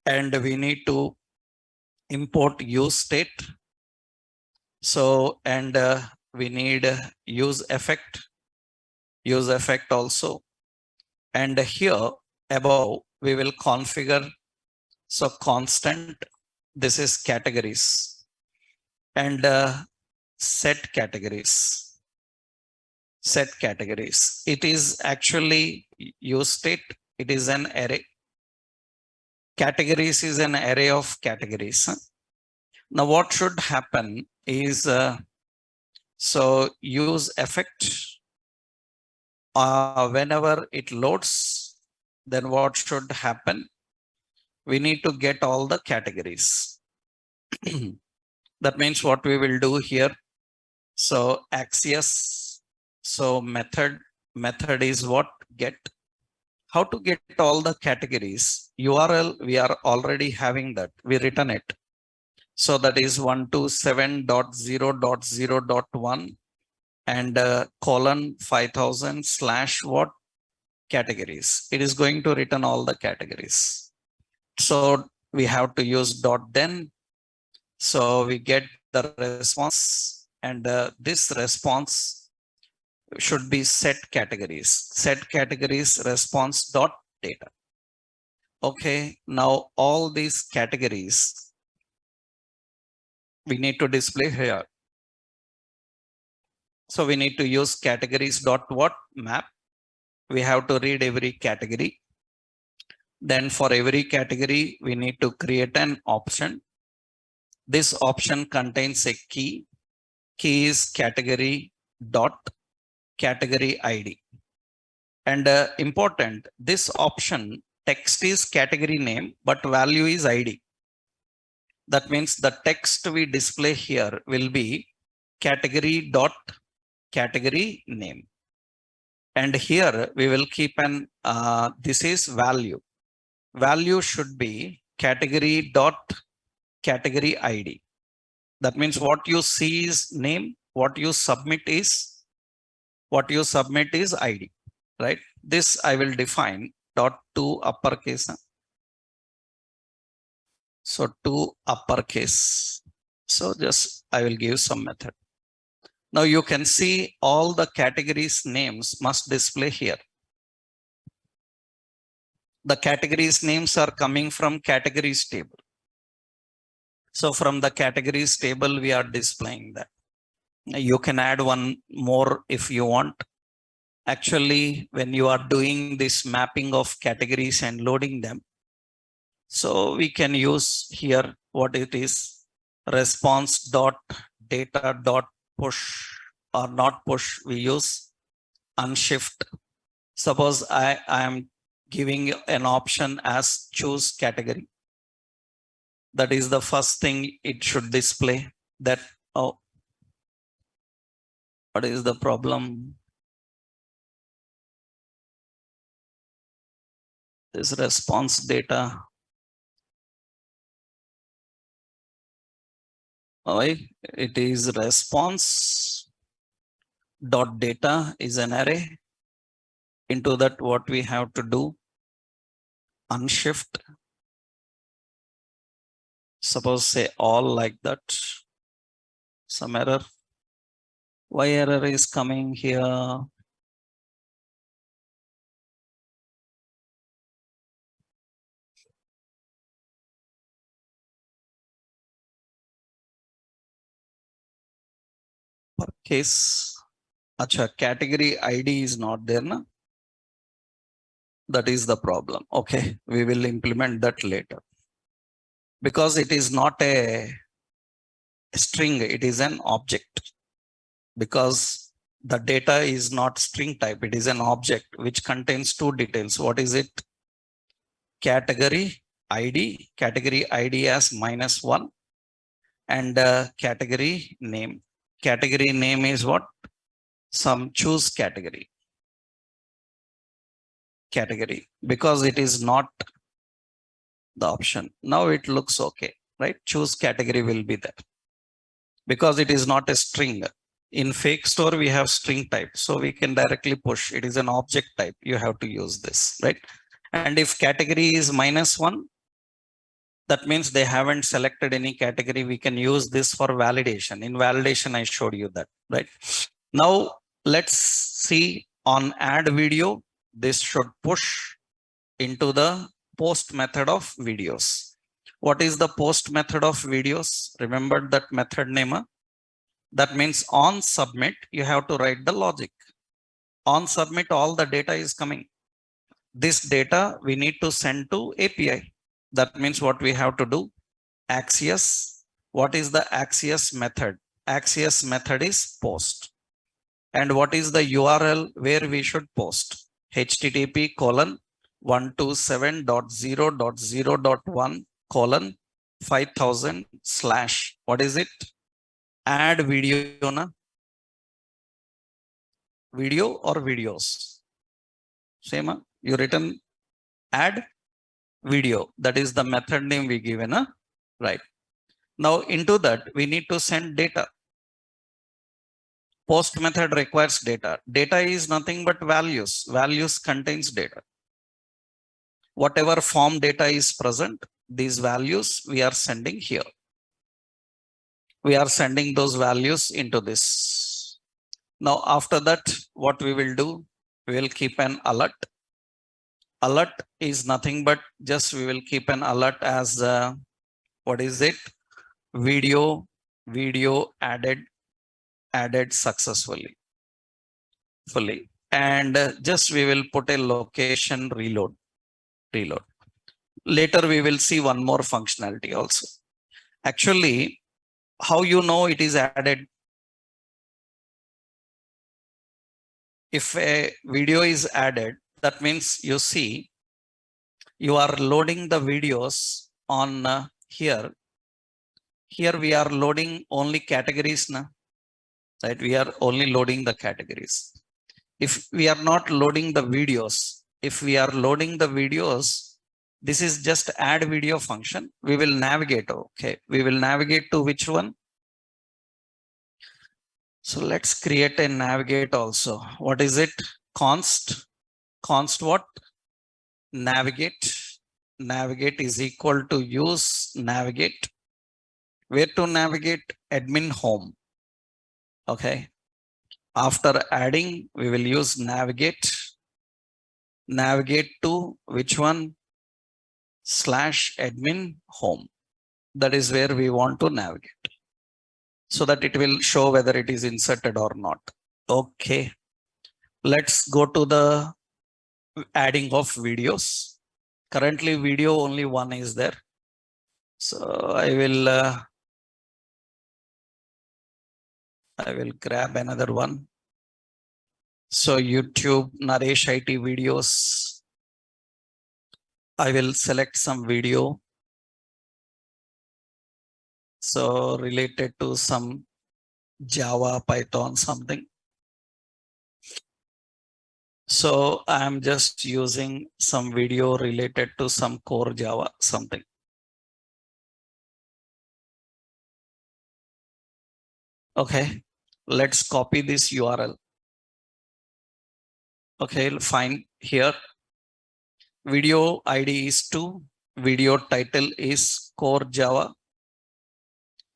and we need to import use state. So, and we need use effect also. And here above we will configure, so constant, this is categories, and set categories. It is actually use state. It is an array. Categories is an array of categories. Now what should happen is, so use effect, whenever it loads, then what should happen? We need to get all the categories. That means what we will do here. So Axios, so method is what? Get. How to get all the categories? URL, we are already having that. We written it. So that is 127.0.0.1 and colon 5000 / what? Categories. It is going to return all the categories. So we have to use dot then. So we get the response, and this response should be set categories. Set categories response dot data. Okay, now all these categories we need to display here. So we need to use categories dot what? Map. We have to read every category. Then for every category, we need to create an option. This option contains a key. Key is category dot category ID. And important, this option text is category name, but value is ID. That means the text we display here will be category dot category name. And here we will keep an, this is value. Value should be category dot category ID. That means what you see is name, what you submit is ID, right? This I will define dot to uppercase. So to uppercase. So just I will give some method. Now you can see all the categories names must display here. The categories names are coming from categories table. So from the categories table, we are displaying that. You can add one more if you want. Actually, when you are doing this mapping of categories and loading them, so we can use here what it is, response dot data dot push or not push. We use unshift. Suppose I am giving an option as choose category. That is the first thing it should display. That, oh, what is the problem? This response data. Why? It is response dot data is an array. Into that, what we have to do, unshift. Suppose say all like that. Some error. Why error is coming here? Per case. Acha, category ID is not there, na? That is the problem. Okay, we will implement that later. Because it is not a string, it is an object. Because the data is not string type, it is an object which contains two details. What is it? Category ID as -1 and category name. Category name is what? Some choose category. Because it is not the option. Now it looks okay, right? Choose category will be there. Because it is not a string. In fake store, we have string type. So we can directly push. It is an object type. You have to use this, right? And if category is -1, that means they haven't selected any category. We can use this for validation. In validation, I showed you that, right? Now let's see on add video. This should push into the post method of videos. What is the post method of videos? Remember that method name? That means on submit, you have to write the logic. On submit, all the data is coming. This data we need to send to API. That means what we have to do, Axios. What is the Axios method? Axios method is post. And what is the URL where we should post? http://127.0.0.1:5000/ what is it? Add video, na? Video or videos? Same, you written add video. That is the method name we given, right? Now into that, we need to send data. Post method requires data. Data is nothing but values. Values contains data. Whatever form data is present, these values we are sending here. We are sending those values into this. Now, after that, what we will do, we will keep an alert. Alert is nothing but just we will keep an alert as what is it? Video added successfully. And just we will put a location reload. Later we will see one more functionality also. Actually, how you know it is added? If a video is added, that means you see You are loading the videos on here. Here we are loading only categories now, right? We are only loading the categories. If we are not loading the videos, if we are loading the videos, this is just add video function. We will navigate. Okay, we will navigate to which one? So let's create a navigate also. What is it? Const what? Navigate. Navigate is equal to use navigate. Where to navigate? Admin home. Okay. After adding, we will use navigate. Navigate to which one? /admin home. That is where we want to navigate, so that it will show whether it is inserted or not. Okay. Let's go to the adding of videos. Currently video only one is there. So I will grab another one. So YouTube Naresh IT videos. I will select some video. So related to some Java, Python, something. So I'm just using some video related to some core Java, something. Okay, let's copy this URL. Okay, fine. Here, video ID is 2, video title is core Java.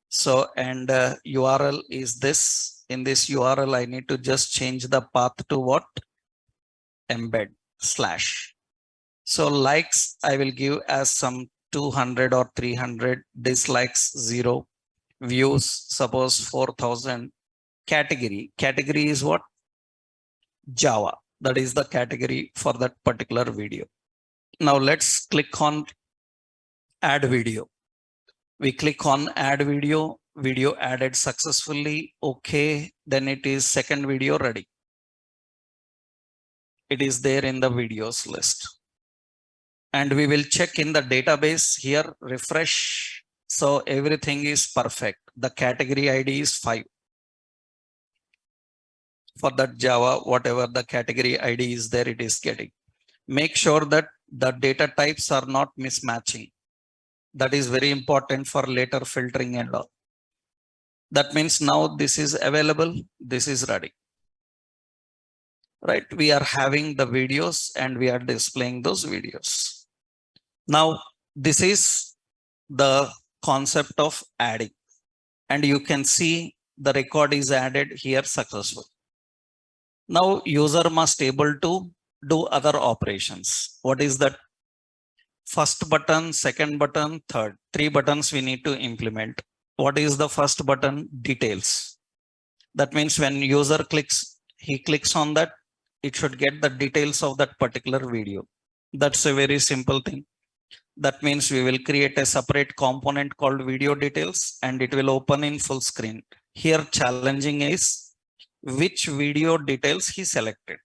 So, and URL is this. In this URL, I need to just change the path to what? Embed /. So likes, I will give as some 200 or 300, dislikes 0, views, suppose 4,000. Category is what? Java. That is the category for that particular video. Now let's click on add video. We click on add video, video added successfully. Okay, then it is second video ready. It is there in the videos list. And we will check in the database here, refresh. So everything is perfect. The category ID is 5. For that Java, whatever the category ID is there, it is getting. Make sure that the data types are not mismatching. That is very important for later filtering and all. That means now this is available, this is ready. Right? We are having the videos and we are displaying those videos. Now, this is the concept of adding. And you can see the record is added here successful. Now, user must able to do other operations. What is that? First button, second button, third. 3 buttons we need to implement. What is the first button? Details. That means when user clicks, he clicks on that, it should get the details of that particular video. That's a very simple thing. That means we will create a separate component called video details and it will open in full screen. Here challenging is which video details he selected.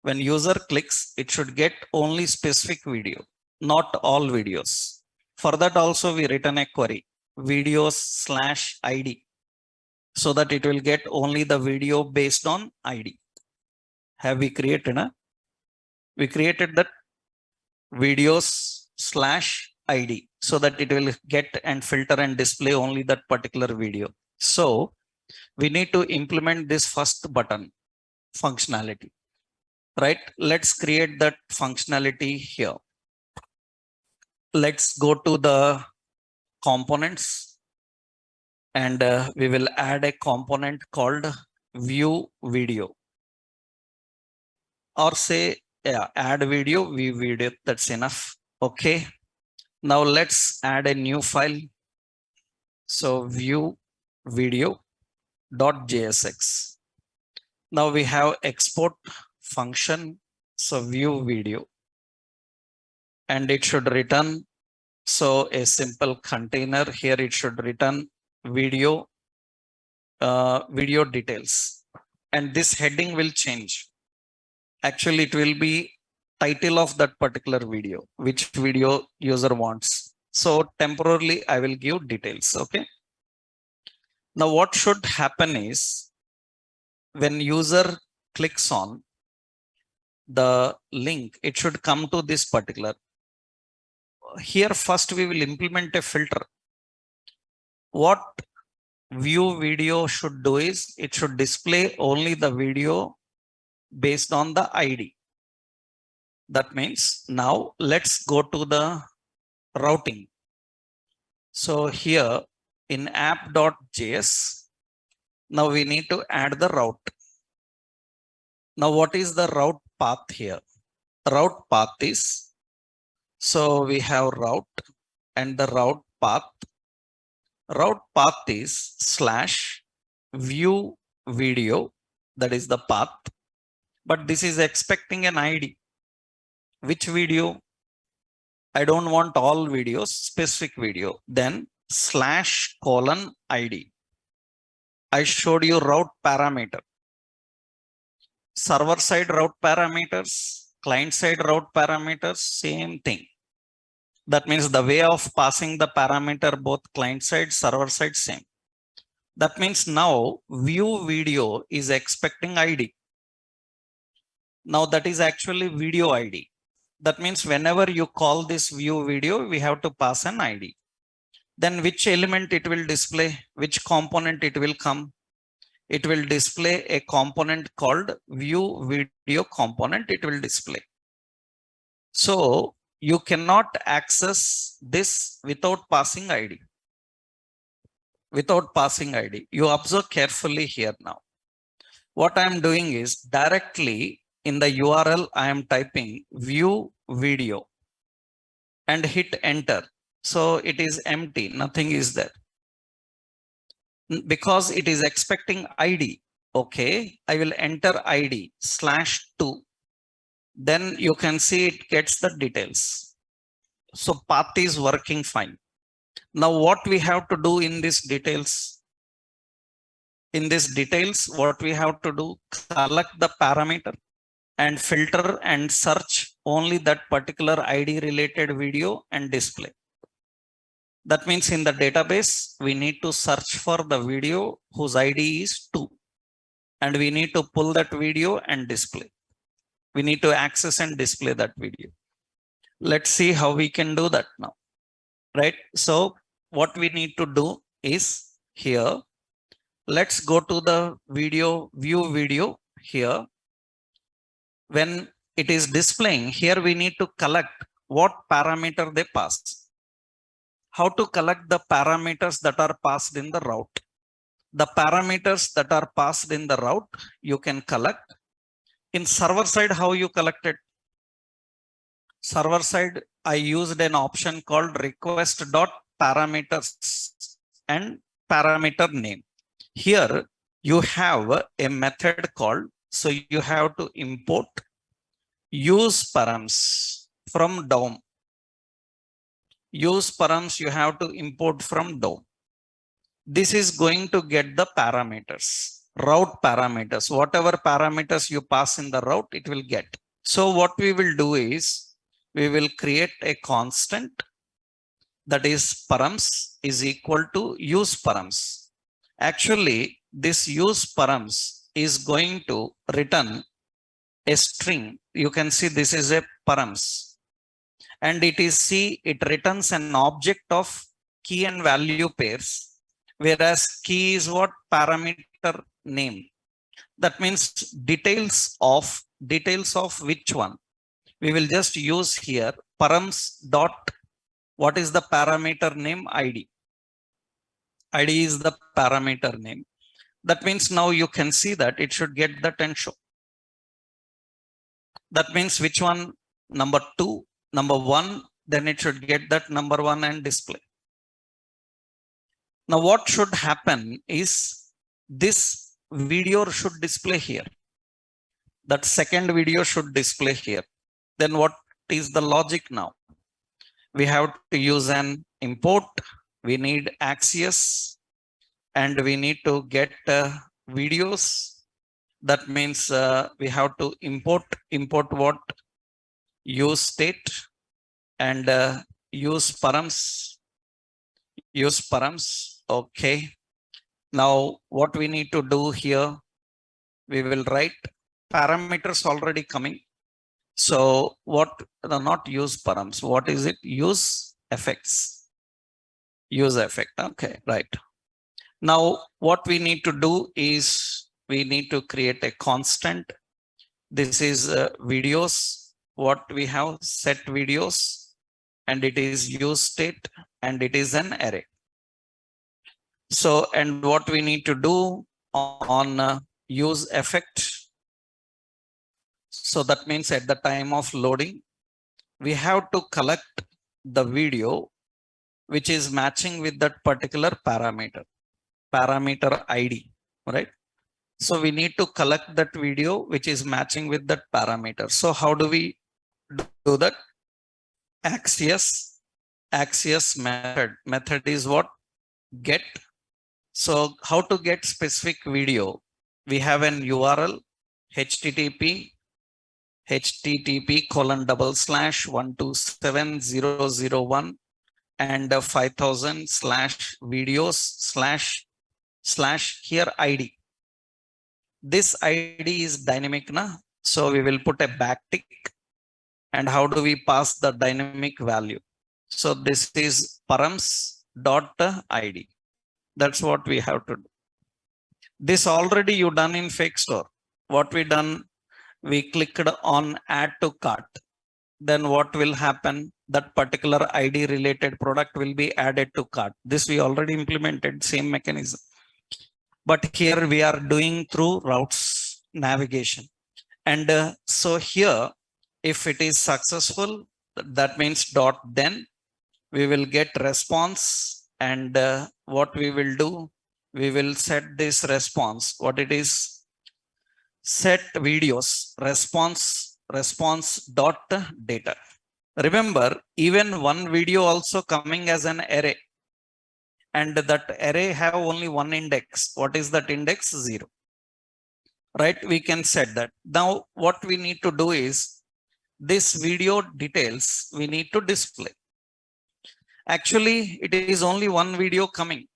When user clicks, it should get only specific video, not all videos. For that also we written a query, videos/ID, so that it will get only the video based on ID. Have we created a? We created that videos/ID so that it will get and filter and display only that particular video. So we need to implement this first button functionality, right? Let's create that functionality here. Let's go to the components and we will add a component called view video, or say add video, view video. That's enough. Okay. Now let's add a new file. So view video.jsx. Now we have export function. So view video, and it should return. So a simple container here, it should return video, video details. And this heading will change. Actually, it will be title of that particular video, which video user wants. So temporarily I will give details. Okay. Now what should happen is when user clicks on the link, it should come to this particular. Here first we will implement a filter. What view video should do is it should display only the video based on the ID. That means now let's go to the routing. So here in app.js, now we need to add the route. Now what is the route path here? Route path is, so we have route and the route path. Route path is /view video, that is the path, but this is expecting an ID. Which video? I don't want all videos, specific video. Then /:ID. I showed you route parameter. Server side route parameters, client side route parameters, same thing. That means the way of passing the parameter, both client side, server side, same. That means now view video is expecting ID. Now that is actually video ID. That means whenever you call this view video, we have to pass an ID. Then which element it will display, which component it will come. It will display a component called view video component. It will display. So you cannot access this without passing ID. Without passing ID. You observe carefully here now. What I am doing is directly in the URL, I am typing view video and hit enter. So it is empty, nothing is there. Because it is expecting ID. Okay, I will enter ID /2. Then you can see it gets the details. So path is working fine. Now what we have to do in this details? In this details, what we have to do, collect the parameter and filter and search only that particular ID related video and display. That means in the database, we need to search for the video whose ID is 2. And we need to pull that video and display. We need to access and display that video. Let's see how we can do that now. Right? So what we need to do is here, let's go to the video, view video here. When it is displaying, here we need to collect what parameter they pass. How to collect the parameters that are passed in the route. The parameters that are passed in the route, you can collect. In server side, how you collect it? Server side, I used an option called request.parameters and parameter name. Here you have a method called, so you have to import use params from DOM. Use params you have to import from DOM. This is going to get the parameters, route parameters. Whatever parameters you pass in the route, it will get. So what we will do is, we will create a constant that is params is equal to use params. Actually, this use params is going to return a string. You can see this is a params. And it returns an object of key and value pairs, whereas key is what? Parameter name. That means details of which one? We will just use here params dot, what is the parameter name? ID. ID is the parameter name. That means now you can see that it should get that and show. That means which one? Number 2, number 1, then it should get that number 1 and display. Now what should happen is this video should display here. That second video should display here. Then what is the logic now? We have to use an import. We need access and we need to get videos. That means we have to import what? use state, and use params. Use params. Okay. Now what we need to do here, we will write parameters already coming. So what, not use params. What is it? Use effects. Use effect. Okay, right. Now what we need to do is we need to create a constant. This is videos. What we have, set videos, and it is use state, and it is an array. So, and what we need to do on use effect. So that means at the time of loading, we have to collect the video which is matching with that particular parameter ID, right? So we need to collect that video which is matching with that parameter. So how do we do that? Axios method is what? Get. So how to get specific video? We have an URL, http://127.0.0.1 and 5000/videos/ here ID. This ID is dynamic, na? So we will put a backtick. And how do we pass the dynamic value? So this is params.id. That's what we have to do. This already you done in fake store. What we done, we clicked on add to cart. Then what will happen? That particular ID related product will be added to cart. This we already implemented, same mechanism. But here we are doing through routes navigation. And so here, if it is successful, that means dot, then we will get response. And what we will do, we will set this response. What it is? Set videos response dot data. Remember, even one video also coming as an array. And that array have only one index. What is that index? 0. Right? We can set that. Now, what we need to do is this video details we need to display. Actually, it is only one video coming.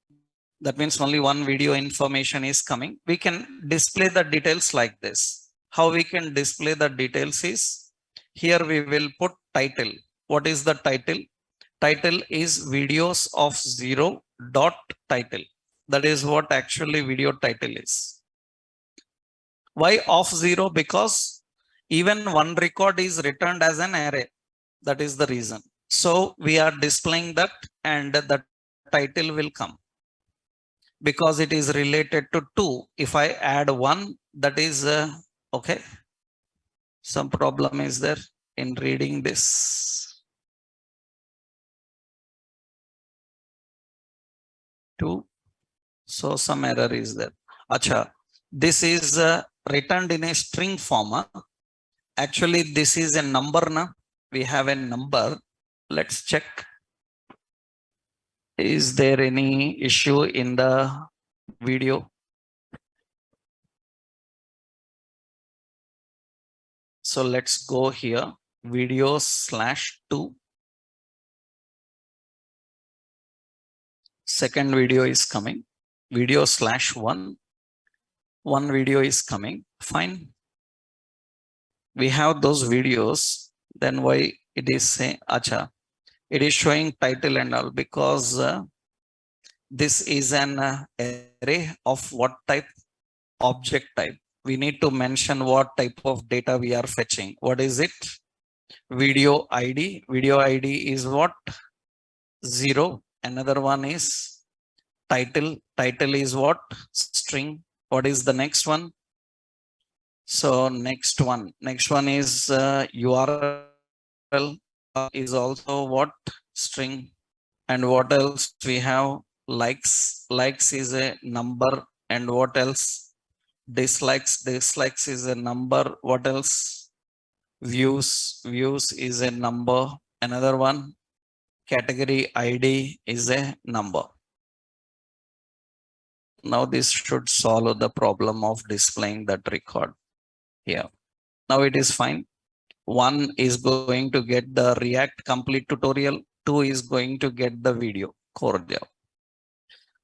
That means only one video information is coming. We can display the details like this. How we can display the details is, here we will put title. What is the title? Title is videos of 0 dot title. That is what actually video title is. Why of 0? Because even one record is returned as an array. That is the reason. So we are displaying that, and the title will come because it is related to 2. If I add 1, that is okay. Some problem is there in reading this. 2. So some error is there. Acha, this is returned in a string form. Actually, this is a number. Na? We have a number. Let's check. Is there any issue in the video? So let's go here. Video/2. Second video is coming. Video/1. One video is coming. Fine. We have those videos. Then why it is saying, acha, it is showing title and all, because this is an array of what type? Object type. We need to mention what type of data we are fetching. What is it? Video ID. Video ID is what? 0. Another one is title. Title is what? String. What is the next one? So next one is URL is also what? String. And what else we have? Likes. Likes is a number. And what else? Dislikes is a number. What else? Views is a number. Another one, category ID is a number. Now this should solve the problem of displaying that record here. Now it is fine. One is going to get the React complete tutorial. Two is going to get the video core Java.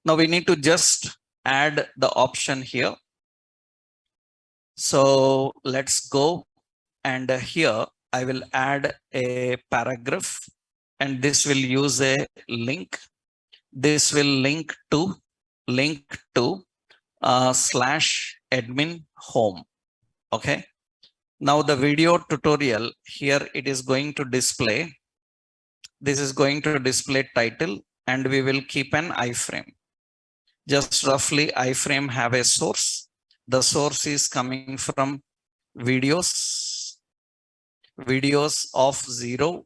Now we need to just add the option here. So let's go, and here I will add a paragraph, and this will use a link. This will link to /admin home. Okay. Now the video tutorial here, it is going to display. This is going to display title, and we will keep an iframe. Just roughly iframe have a source. The source is coming from videos of 0.url.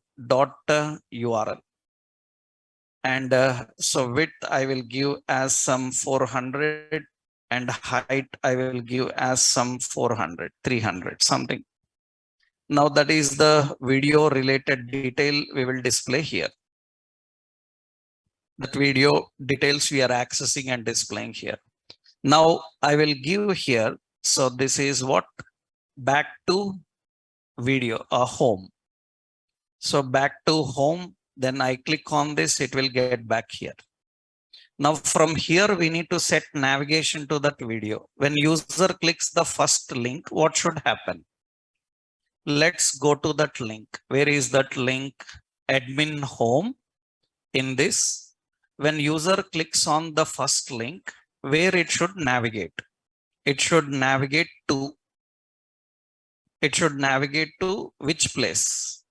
And so width I will give as some 400, and height I will give as some 400, 300, something. Now that is the video related detail we will display here. That video details we are accessing and displaying here. Now I will give here. So this is what? Back to video or home. So back to home. Then I click on this, it will get back here. Now from here, we need to set navigation to that video. When user clicks the first link, what should happen? Let's go to that link. Where is that link? Admin home. In this, when user clicks on the first link, where it should navigate? It should navigate to which place?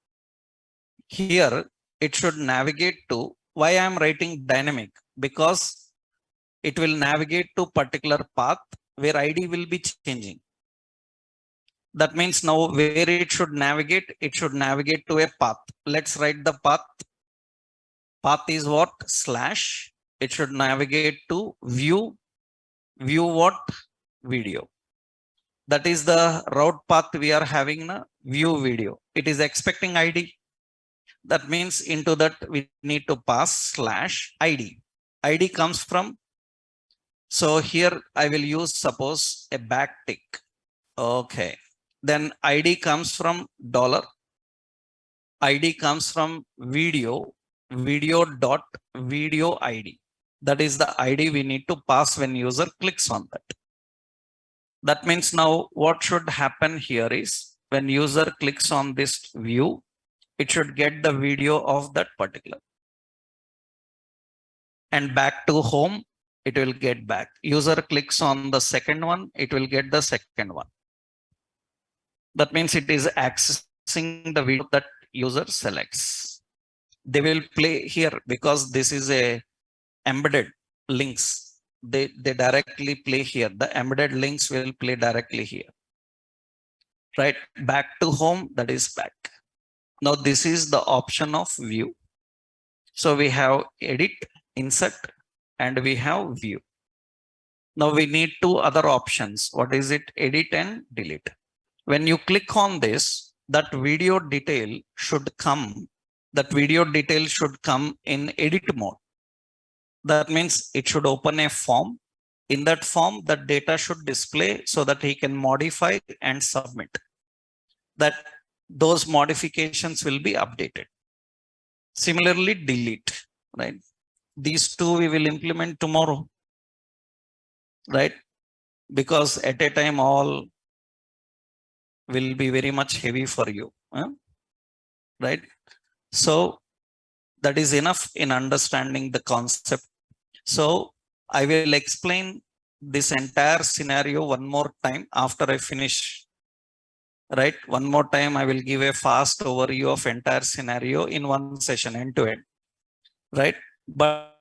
Here, it should navigate to, why I am writing dynamic? Because it will navigate to particular path where ID will be changing. That means now where it should navigate to a path. Let's write the path. Path is what? / It should navigate to view what? Video. That is the route path we are having now. View video. It is expecting ID. That means into that we need to pass /ID. ID comes from, so here I will use suppose a backtick. Okay. Then ID comes from $. ID comes from video dot video ID. That is the ID we need to pass when user clicks on that. That means now what should happen here is when user clicks on this view, it should get the video of that particular. And back to home, it will get back. User clicks on the second one, it will get the second one. That means it is accessing the video that user selects. They will play here because this is a embedded links. They directly play here. The embedded links will play directly here. Right? Back to home, that is back. Now this is the option of view. So we have edit, insert, and we have view. Now we need two other options. What is it? Edit and delete. When you click on this, that video detail should come. That video detail should come in edit mode. That means it should open a form. In that form, the data should display so that he can modify and submit. That those modifications will be updated. Similarly, delete, right? These two we will implement tomorrow, right? Because at a time all will be very much heavy for you, right? So that is enough in understanding the concept. So I will explain this entire scenario one more time after I finish, right? One more time, I will give a fast overview of entire scenario in one session, end to end, right? But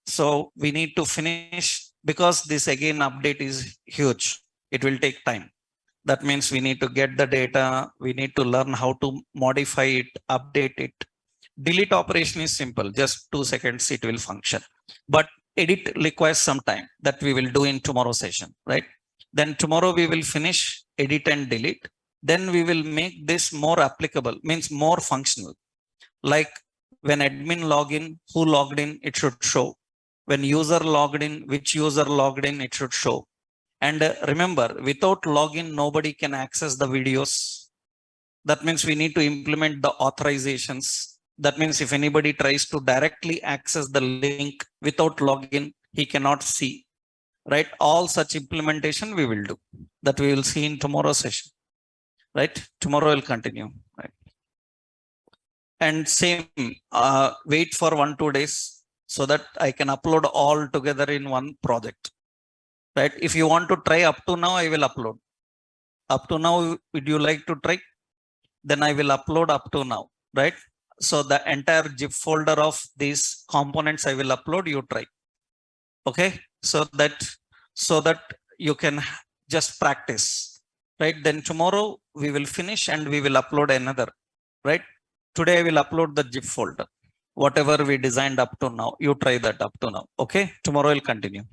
so we need to finish because this again update is huge. It will take time. That means we need to get the data. We need to learn how to modify it, update it. Delete operation is simple. Just 2 seconds, it will function. But edit requires some time that we will do in tomorrow session, right? Then tomorrow we will finish edit and delete. Then we will make this more applicable, means more functional. Like when admin login, who logged in, it should show. When user logged in, which user logged in, it should show. And remember, without login, nobody can access the videos. That means we need to implement the authorizations. That means if anybody tries to directly access the link without login, he cannot see, right? All such implementation we will do. That we will see in tomorrow's session, right? Tomorrow will continue, right? And same, wait for 1-2 days so that I can upload all together in one project, right? If you want to try up to now, I will upload. Up to now, would you like to try? Then I will upload up to now, right? So the entire zip folder of these components I will upload, you try. Okay, so that you can just practice, right? Then tomorrow we will finish and we will upload another, right? Today I will upload the zip folder. Whatever we designed up to now, you try that up to now. Okay, tomorrow I'll continue.